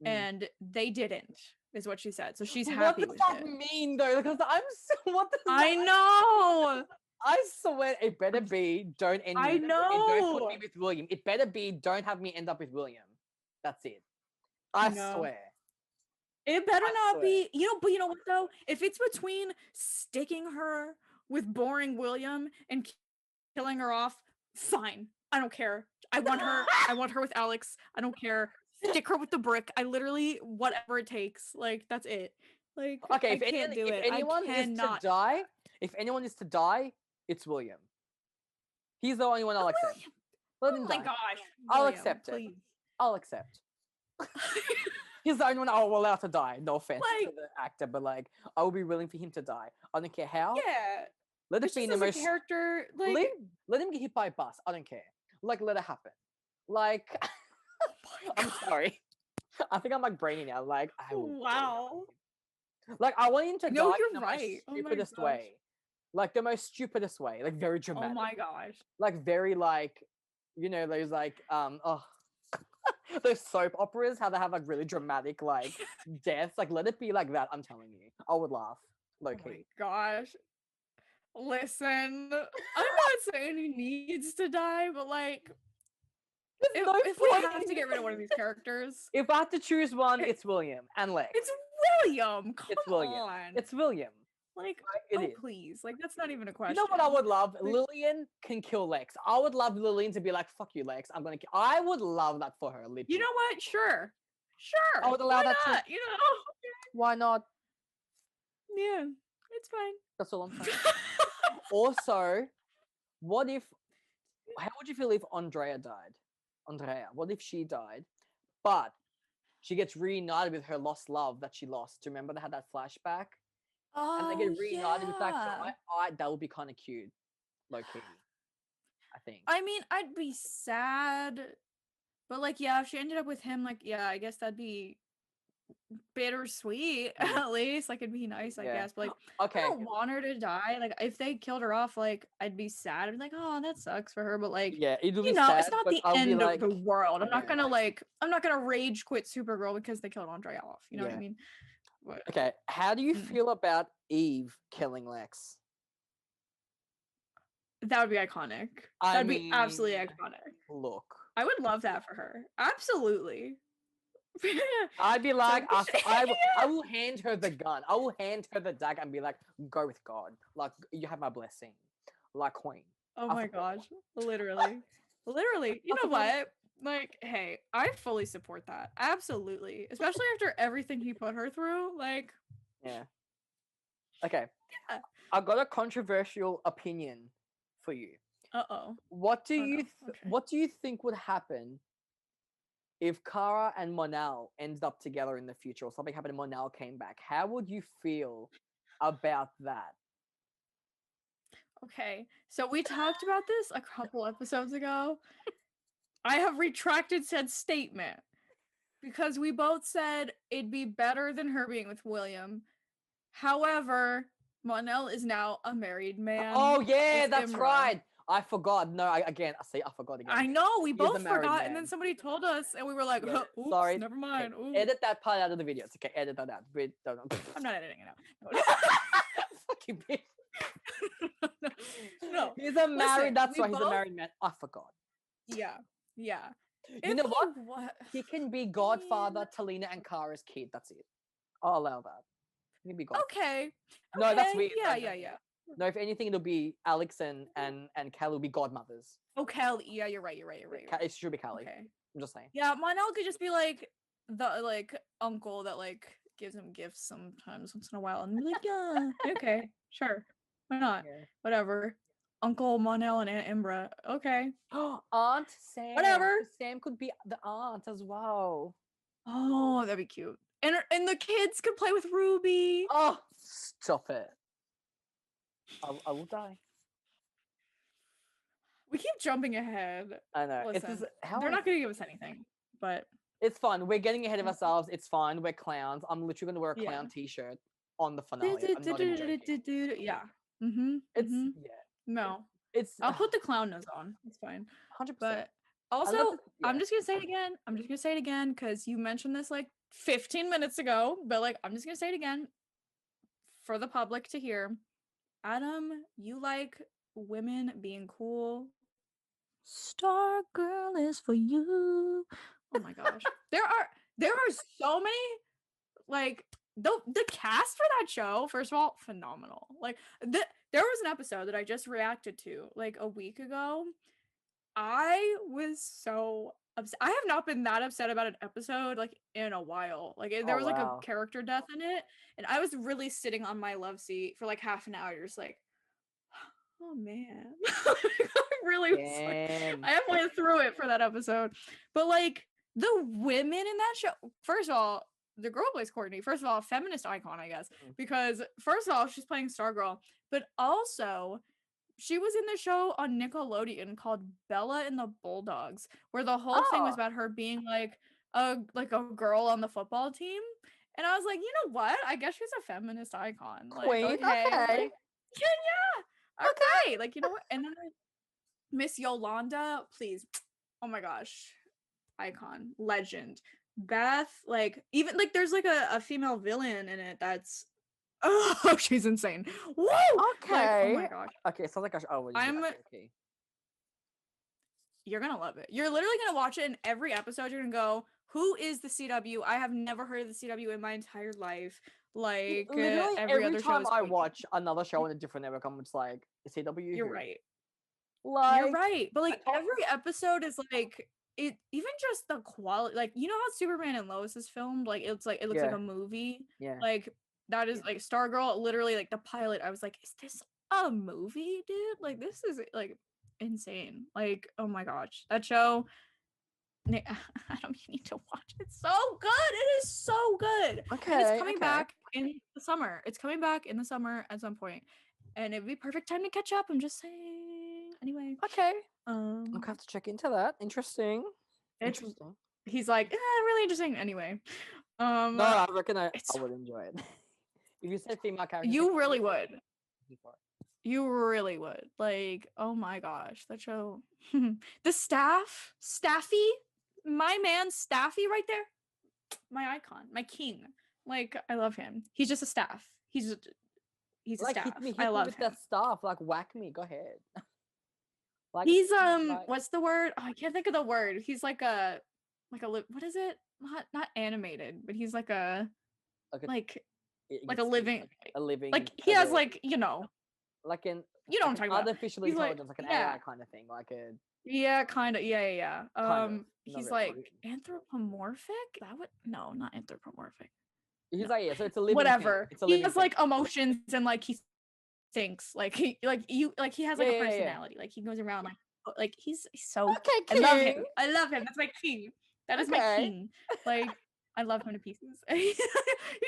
and they didn't. Is what she said. So she's happy with it. What does that mean though? Because what does I know. I swear it better be don't end I know. Don't put me with William. It better be don't have me end up with William. That's it. I swear. It better not be, but you know what though? If it's between sticking her with boring William and killing her off, fine. I don't care. I want her with Alex. I don't care. Stick her with the brick. I literally whatever it takes. Like that's it. Like okay, if anyone is to die, it's William. He's the only one I'll accept. Let him die. My gosh, I'll accept it. I'll accept. He's the only one I'll allow to die. No offense to the actor, but like I will be willing for him to die. I don't care how. Yeah. Let it be the most character. Like let him get hit by a bus. I don't care. Like let it happen. Like. I'm sorry. I think I'm like Brainy now. Like, wow. Like, I want him to die in the right. most stupidest way. Like, the most stupidest way. Like, very dramatic. Oh my gosh. Like, very, like, there's like, those soap operas, how they have like really dramatic like deaths. Like, let it be like that. I'm telling you, I would laugh. Low key. Oh my gosh. Listen, I'm not saying he needs to die, but like, if we have to get rid of one of these characters, if I have to choose one, it's William and Lex. It's William. Come on. It's William. Like, please. Like, that's not even a question. You know what I would love? Lillian can kill Lex. I would love Lillian to be like, fuck you, Lex. I'm going to kill. I would love that for her. Literally. You know what? Sure. I would allow that too. You know? Why not? Yeah, it's fine. That's all I'm saying. Also, how would you feel if Andrea died? What if she died, but she gets reunited with her lost love that she lost? Do you remember they had that flashback? Oh, and they get reunited with that guy. That would be kind of cute, low key. I think. I mean, I'd be sad, but like, yeah, if she ended up with him, like, yeah, I guess that'd be bittersweet. At least, like, it'd be nice, I guess. But like, okay, I don't want her to die. Like, if they killed her off, like, I'd be sad. I'd be like, oh, that sucks for her. But like, yeah, it'll be sad, it's not the I'll end like, of the world. I'm not gonna rage quit Supergirl because they killed Andrea off. You know what I mean? But, okay, how do you feel about Eve killing Lex? That would be iconic. That'd be absolutely iconic. Look, I would love that for her. Absolutely. I'd be like, I will hand her the gun. I will hand her the dagger and be like, go with God. Like, you have my blessing. Like queen. Oh my gosh. Literally. You know what? Like, hey, I fully support that. Absolutely. Especially after everything he put her through. Like, yeah. Okay. Yeah. I've got a controversial opinion for you. Uh-oh. What do you think would happen if Kara and Monel ended up together in the future, or something happened and Monel came back? How would you feel about that? Okay, so we talked about this a couple episodes ago. I have retracted said statement because we both said it'd be better than her being with William. However, Monel is now a married man. Oh yeah, that's right. I forgot. No, I forgot again. I know, we both forgot, and then somebody told us, and we were like, oops, sorry, never mind. Okay. Edit that part out of the video. It's okay, edit that out. I'm not editing it out. Fucking bitch. No. He's a married, that's right, he's a married man. I forgot. Yeah. You know what? He can be godfather to Lena and Kara's kid. That's it. I'll allow that. He can be godfather. Okay. No, that's weird. Yeah. No, if anything, it'll be Alex and Callie will be godmothers. Oh, Callie. Yeah, you're right. It should be Callie. Okay. I'm just saying. Yeah, Monel could just be like the uncle that like gives him gifts sometimes once in a while, and be like, yeah, okay, sure, why not? Yeah. Whatever. Uncle Monel and Aunt Imbra. Okay. Aunt Sam. Whatever. Sam could be the aunt as well. Oh, that'd be cute. And the kids could play with Ruby. Oh, stop it. I will die. We keep jumping ahead. I know. Listen, they're not going to give us anything, but it's fun. We're getting ahead of ourselves. It's fine. We're clowns. I'm literally going to wear a clown t-shirt on the finale. I'm not even joking. Yeah. No. I'll put the clown nose on. It's fine. 100%. But also, I'm just going to say it again because you mentioned this like 15 minutes ago, but like I'm just going to say it again for the public to hear. Adam, you like women being cool. Stargirl is for you. Oh my gosh. there are so many, like, the cast for that show, first of all, phenomenal. Like, there was an episode that I just reacted to like a week ago. I was so upset. I have not been that upset about an episode like in a while. Like, there was like a character death in it, and I was really sitting on my love seat for like half an hour, just like, oh man. I really was like, I went through it for that episode. But like the women in that show, first of all, the girl plays Courtney. First of all, a feminist icon, I guess. Because first of all, she's playing Stargirl, but also she was in the show on Nickelodeon called Bella and the Bulldogs, where the whole thing was about her being like a girl on the football team. And I was like, you know what? I guess she's a feminist icon. Like, Queen, okay. Like, yeah. Okay. Like, you know what? And then Miss Yolanda, please. Oh my gosh. icon, legend. Beth, like, even like there's like a female villain in it that's oh, she's insane. Woo! Okay. Like, oh my gosh. Okay, so like okay. You're gonna love it. You're literally gonna watch it, and every episode you're gonna go, "Who is the CW? I have never heard of the CW in my entire life." Like literally every other time show I watch another show on a different network, I'm just like, CW. You're right. Like, you're right, but like every episode is like it. Even just the quality, like you know how Superman and Lois is filmed, like it's like it looks like a movie. Yeah. Like that is like Stargirl. Literally, like the pilot, I was like, "Is this a movie, dude? Like this is like insane." Like oh my gosh, that show. I don't need to watch it. It's so good. It is so good. Okay. And it's coming back in the summer. It's coming back in the summer at some point. And it'd be perfect time to catch up. I'm just saying. Anyway. Okay. I'll have to check into that. Interesting. He's like, really interesting. Anyway. No, I reckon I would enjoy it. If you said female character, you really would. You really would. Like, oh my gosh, that show. The Staffy, my man Staffy right there. My icon, my king. Like, I love him. He's just a staff. He's a like, staff. Hit me I love with him. that stuff. Like, whack me. Go ahead. Like, he's what's the word? Oh, I can't think of the word. He's like a what is it? Not animated, but he's like a living like he has like like an you know what I'm talking about. Artificial intelligence, like an AI kind of thing, like a kind of yeah. He's like anthropomorphic. That would no, not anthropomorphic. He's like so it's a living whatever. It's a he has like emotions and like he thinks like he has like a personality. Like he goes around like he's so okay. I love him. That's my king. That is my king. Like I love him to pieces. He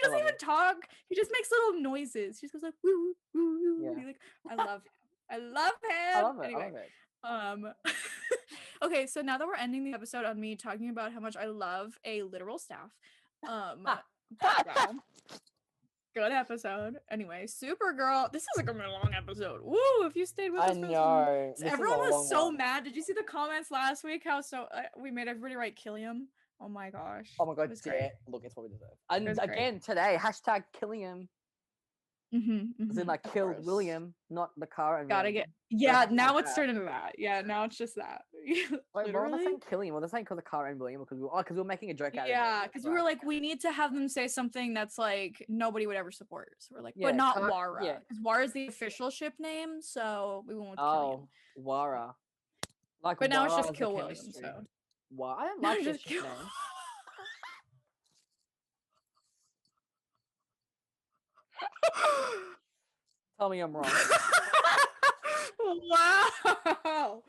doesn't even talk. He just makes little noises. He just goes like woo woo woo. Yeah. Like I love him. I love him. I love it. Anyway, I love it. Okay, so now that we're ending the episode on me talking about how much I love a literal staff. Wow. Good episode. Anyway, Supergirl. This is gonna be a long episode. Woo! If you stayed with us, I know. Everyone was so mad. Did you see the comments last week? How we made everybody write Killiam. Oh my gosh. Oh my god. Look, it's what we deserve. And again today, hashtag Killiam. As in like kill William, not the car. And gotta get now it's turned into that. Yeah, now it's just that. Wait, we're not saying killing him. We're saying because the car and William because we're making a joke out of it. Yeah, because we were like, we need to have them say something that's like nobody would ever support. So we're like, but not Wara. Because Wara is the official ship name, so we won't with Killiam. Wara. Like, but now it's just Kill William. So why? I don't like this ship name. Tell me I'm wrong. Wow.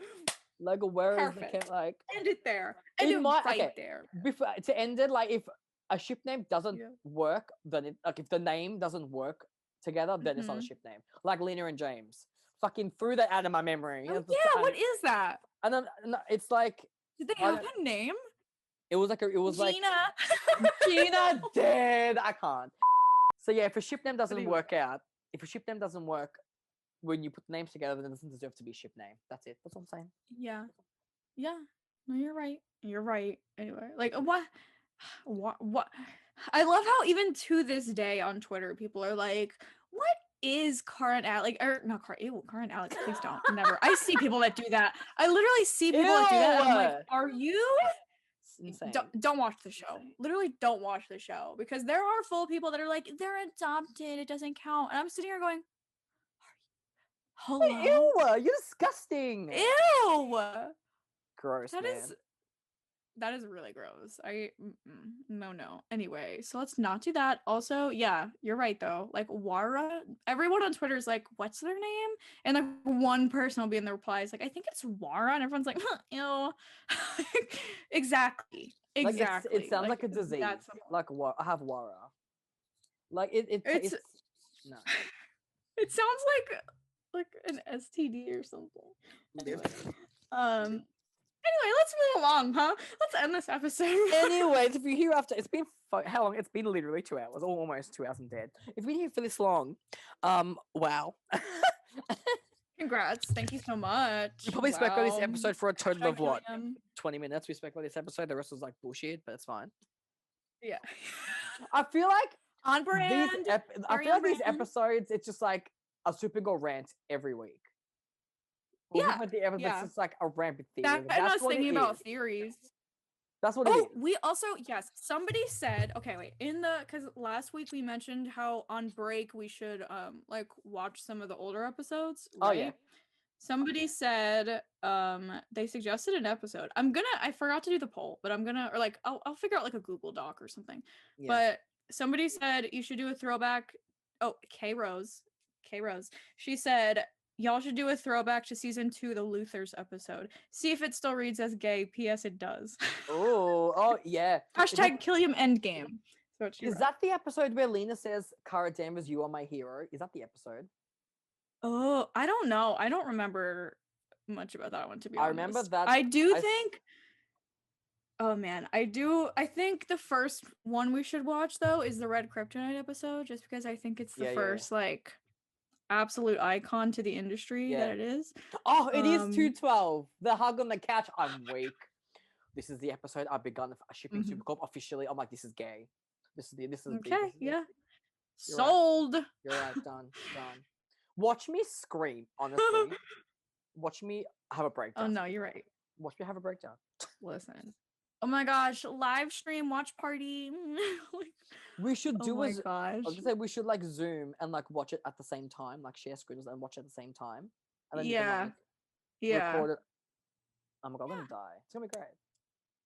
Like, where is the like? End it there. End it right there. Before to end it, like if a ship name doesn't work, then it if the name doesn't work together, then it's not a ship name. Like Lena and James. Fucking threw that out of my memory. Oh, what is that? And then it's like, did they have a name? It was like Gina. Gina dead. I can't. So yeah, if a ship name doesn't work when you put the names together, then it doesn't deserve to be a ship name. That's it. That's what I'm saying. Yeah. No, you're right. Anyway, like what? I love how even to this day on Twitter, people are like, "What is current Alex?" Or not current Alex. Please don't. Never. I see people that do that. I literally see people that do that. I'm like, are you? Don't watch the show. Literally don't watch the show because there are full people that are like, they're adopted, it doesn't count. And I'm sitting here going, hello? Ew, you're disgusting. Ew. Gross, that is really gross. No. Anyway, so let's not do that. Also, yeah, you're right though. Like Wara, everyone on Twitter is like, what's their name? And like one person will be in the replies like, I think it's Wara, and everyone's like, ew. Exactly. It sounds like a disease. Like what? I have Wara. Like it's no. It sounds like an STD or something. Anyway, let's move along, huh? Let's end this episode. Anyways, if you're here after, it's been how long? It's been literally 2 hours, almost 2 hours and dead. If you've been here for this long, wow. Congrats. Thank you so much. We probably spoke about this episode for a total of what? Killian. 20 minutes we spoke about this episode. The rest was like bullshit, but it's fine. Yeah. I feel like on brand. These episodes, it's just like a Supergirl rant every week. Yeah. It's just like a rant with theories. And I was thinking about theories. That's what it is. We also, yes, somebody said, okay, wait, because last week we mentioned how on break we should like watch some of the older episodes, right? Oh yeah. Somebody said they suggested an episode. I forgot to do the poll, but I'll figure out like a Google Doc or something. Yeah. But somebody said you should do a throwback. Oh, K Rose. She said y'all should do a throwback to season 2, the Luthers episode. See if it still reads as gay. P.S. It does. Oh yeah. Hashtag Killiam Endgame. Is that the episode where Lena says, Cara Danvers, you are my hero? Is that the episode? Oh, I don't know. I don't remember much about that one, to be honest. I remember that. I think. Oh man, I think the first one we should watch though is the Red Kryptonite episode, just because I think it's the first like absolute icon to the industry that it is. Oh, it is 212. The hug on the couch. I'm weak. This is the episode I've begun shipping Supercorp officially. I'm like, this is gay. This is okay. You're sold. Right. You're right. Done. Watch me scream. Honestly, watch me have a breakdown. Oh no, you're right. Watch me have a breakdown. Listen. Oh my gosh, live stream watch party. We should do I was gonna say we should like Zoom and like watch it at the same time, like share screens and watch it at the same time. And then record it. Oh my god, I'm gonna die. It's gonna be great.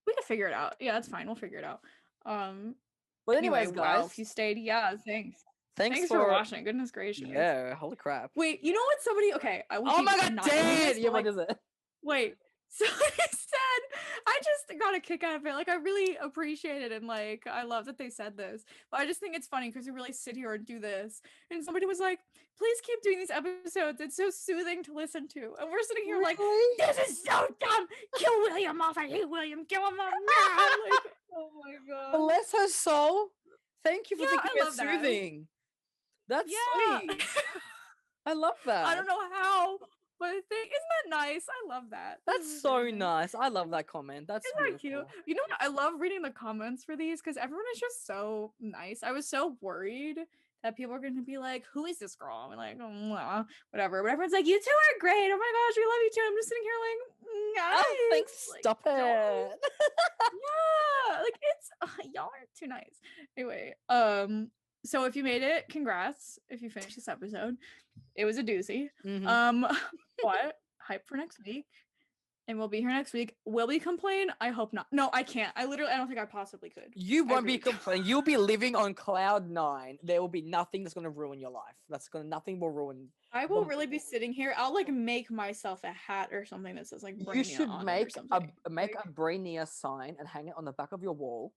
We can figure it out. Yeah, that's fine. We'll figure it out. But anyways, guys, wow, if you stayed, thanks. Thanks for watching. Goodness gracious. Yeah, holy crap. Wait, you know what? Somebody. Okay. Oh my god, Dan! Yeah, what is it? Wait. Somebody said, I just got a kick out of it. Like, I really appreciate it. And, like, I love that they said this. But I just think it's funny because we really sit here and do this. And somebody was like, please keep doing these episodes. It's so soothing to listen to. And we're sitting here like, this is so dumb. Kill William off. I hate William. Kill him off now. Like, oh my god. Bless her soul. Thank you for thinking it's soothing. That's sweet. I love that. I don't know how. But I think, isn't that nice? I love that. That's so nice. I love that comment. That's isn't that cute? You know what? I love reading the comments for these because everyone is just so nice. I was so worried that people are going to be like, who is this girl? I'm like, whatever. But everyone's like, you two are great. Oh my gosh, we love you too. I'm just sitting here like, guys. Oh, thanks. Like, stop it. Yeah. Like, it's, y'all are too nice. Anyway, so if you made it, congrats. If you finished this episode, it was a doozy. What? Hype for next week. And we'll be here next week. Will we complain? I hope not. No, I can't. I don't think I possibly could. You won't be complaining. You'll be living on cloud 9. There will be nothing that's going to ruin your life. Nothing will ruin. I will really be sitting here. I'll like make myself a hat or something that says like Brainia. You should make a Brainia sign and hang it on the back of your wall.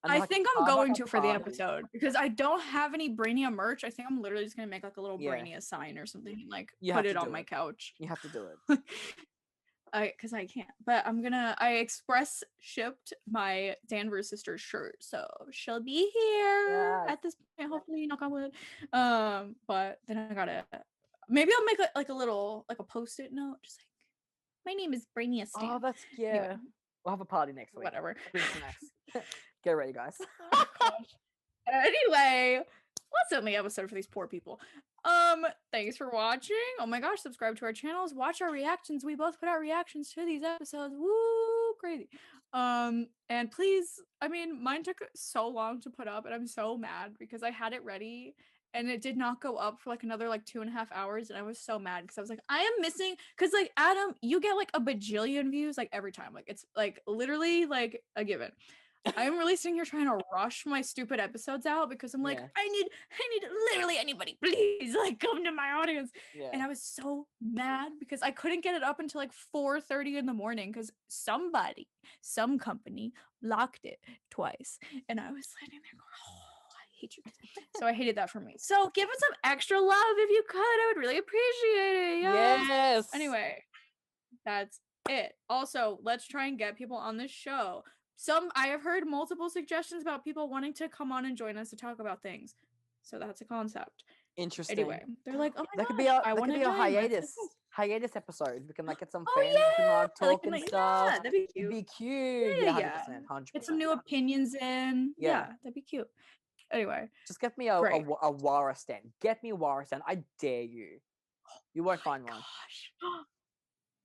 I think I'm going to for the episode because I don't have any Brainia merch. I think I'm literally just gonna make like a little Brainia sign or something and like put it on my couch. You have to do it. Because I can't. But I express shipped my Danvers sister's shirt, so she'll be here at this point. Hopefully, knock on wood. But then I gotta. Maybe I'll make like a little like a post-it note, just like my name is Brainia Stamp. Oh, that's Anyway. We'll have a party next week. Whatever. Get ready, guys. Oh, anyway, let's end the episode for these poor people. Thanks for watching. Oh my gosh, subscribe to our channels, watch our reactions. We both put out reactions to these episodes. Woo, crazy. And please, I mean, mine took so long to put up, and I'm so mad because I had it ready and it did not go up for like another like 2.5 hours, and I was so mad because I was like, I am missing, because like Adam, you get like a bajillion views like every time. Like it's like literally like a given. I'm really sitting here trying to rush my stupid episodes out because I'm like, I need literally anybody, please, like come to my audience. And I was so mad because I couldn't get it up until like 4:30 in the morning because some company locked it twice, and I was sitting there going, oh, I hate you. So I hated that for me. So give it some extra love if you could. I would really appreciate it. Yes. Anyway, that's it. Also, let's try and get people on this show. I have heard multiple suggestions about people wanting to come on and join us to talk about things. So that's a concept. Interesting. Anyway, they're like, oh my that gosh, could be a hiatus episode. We can like get some fans who can like talk and stuff. Yeah, that'd be cute. It'd be cute. Yeah, 100%. 100%. Get some new opinions in. Yeah. That'd be cute. Anyway, just get me a Wara stand. Get me a Wara stand. I dare you. You won't find one. Gosh.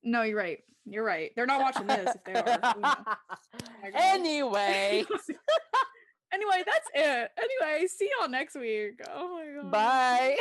No, you're right. You're right. They're not watching this if they are. Anyway. Anyway, that's it. Anyway, see y'all next week. Oh my god. Bye.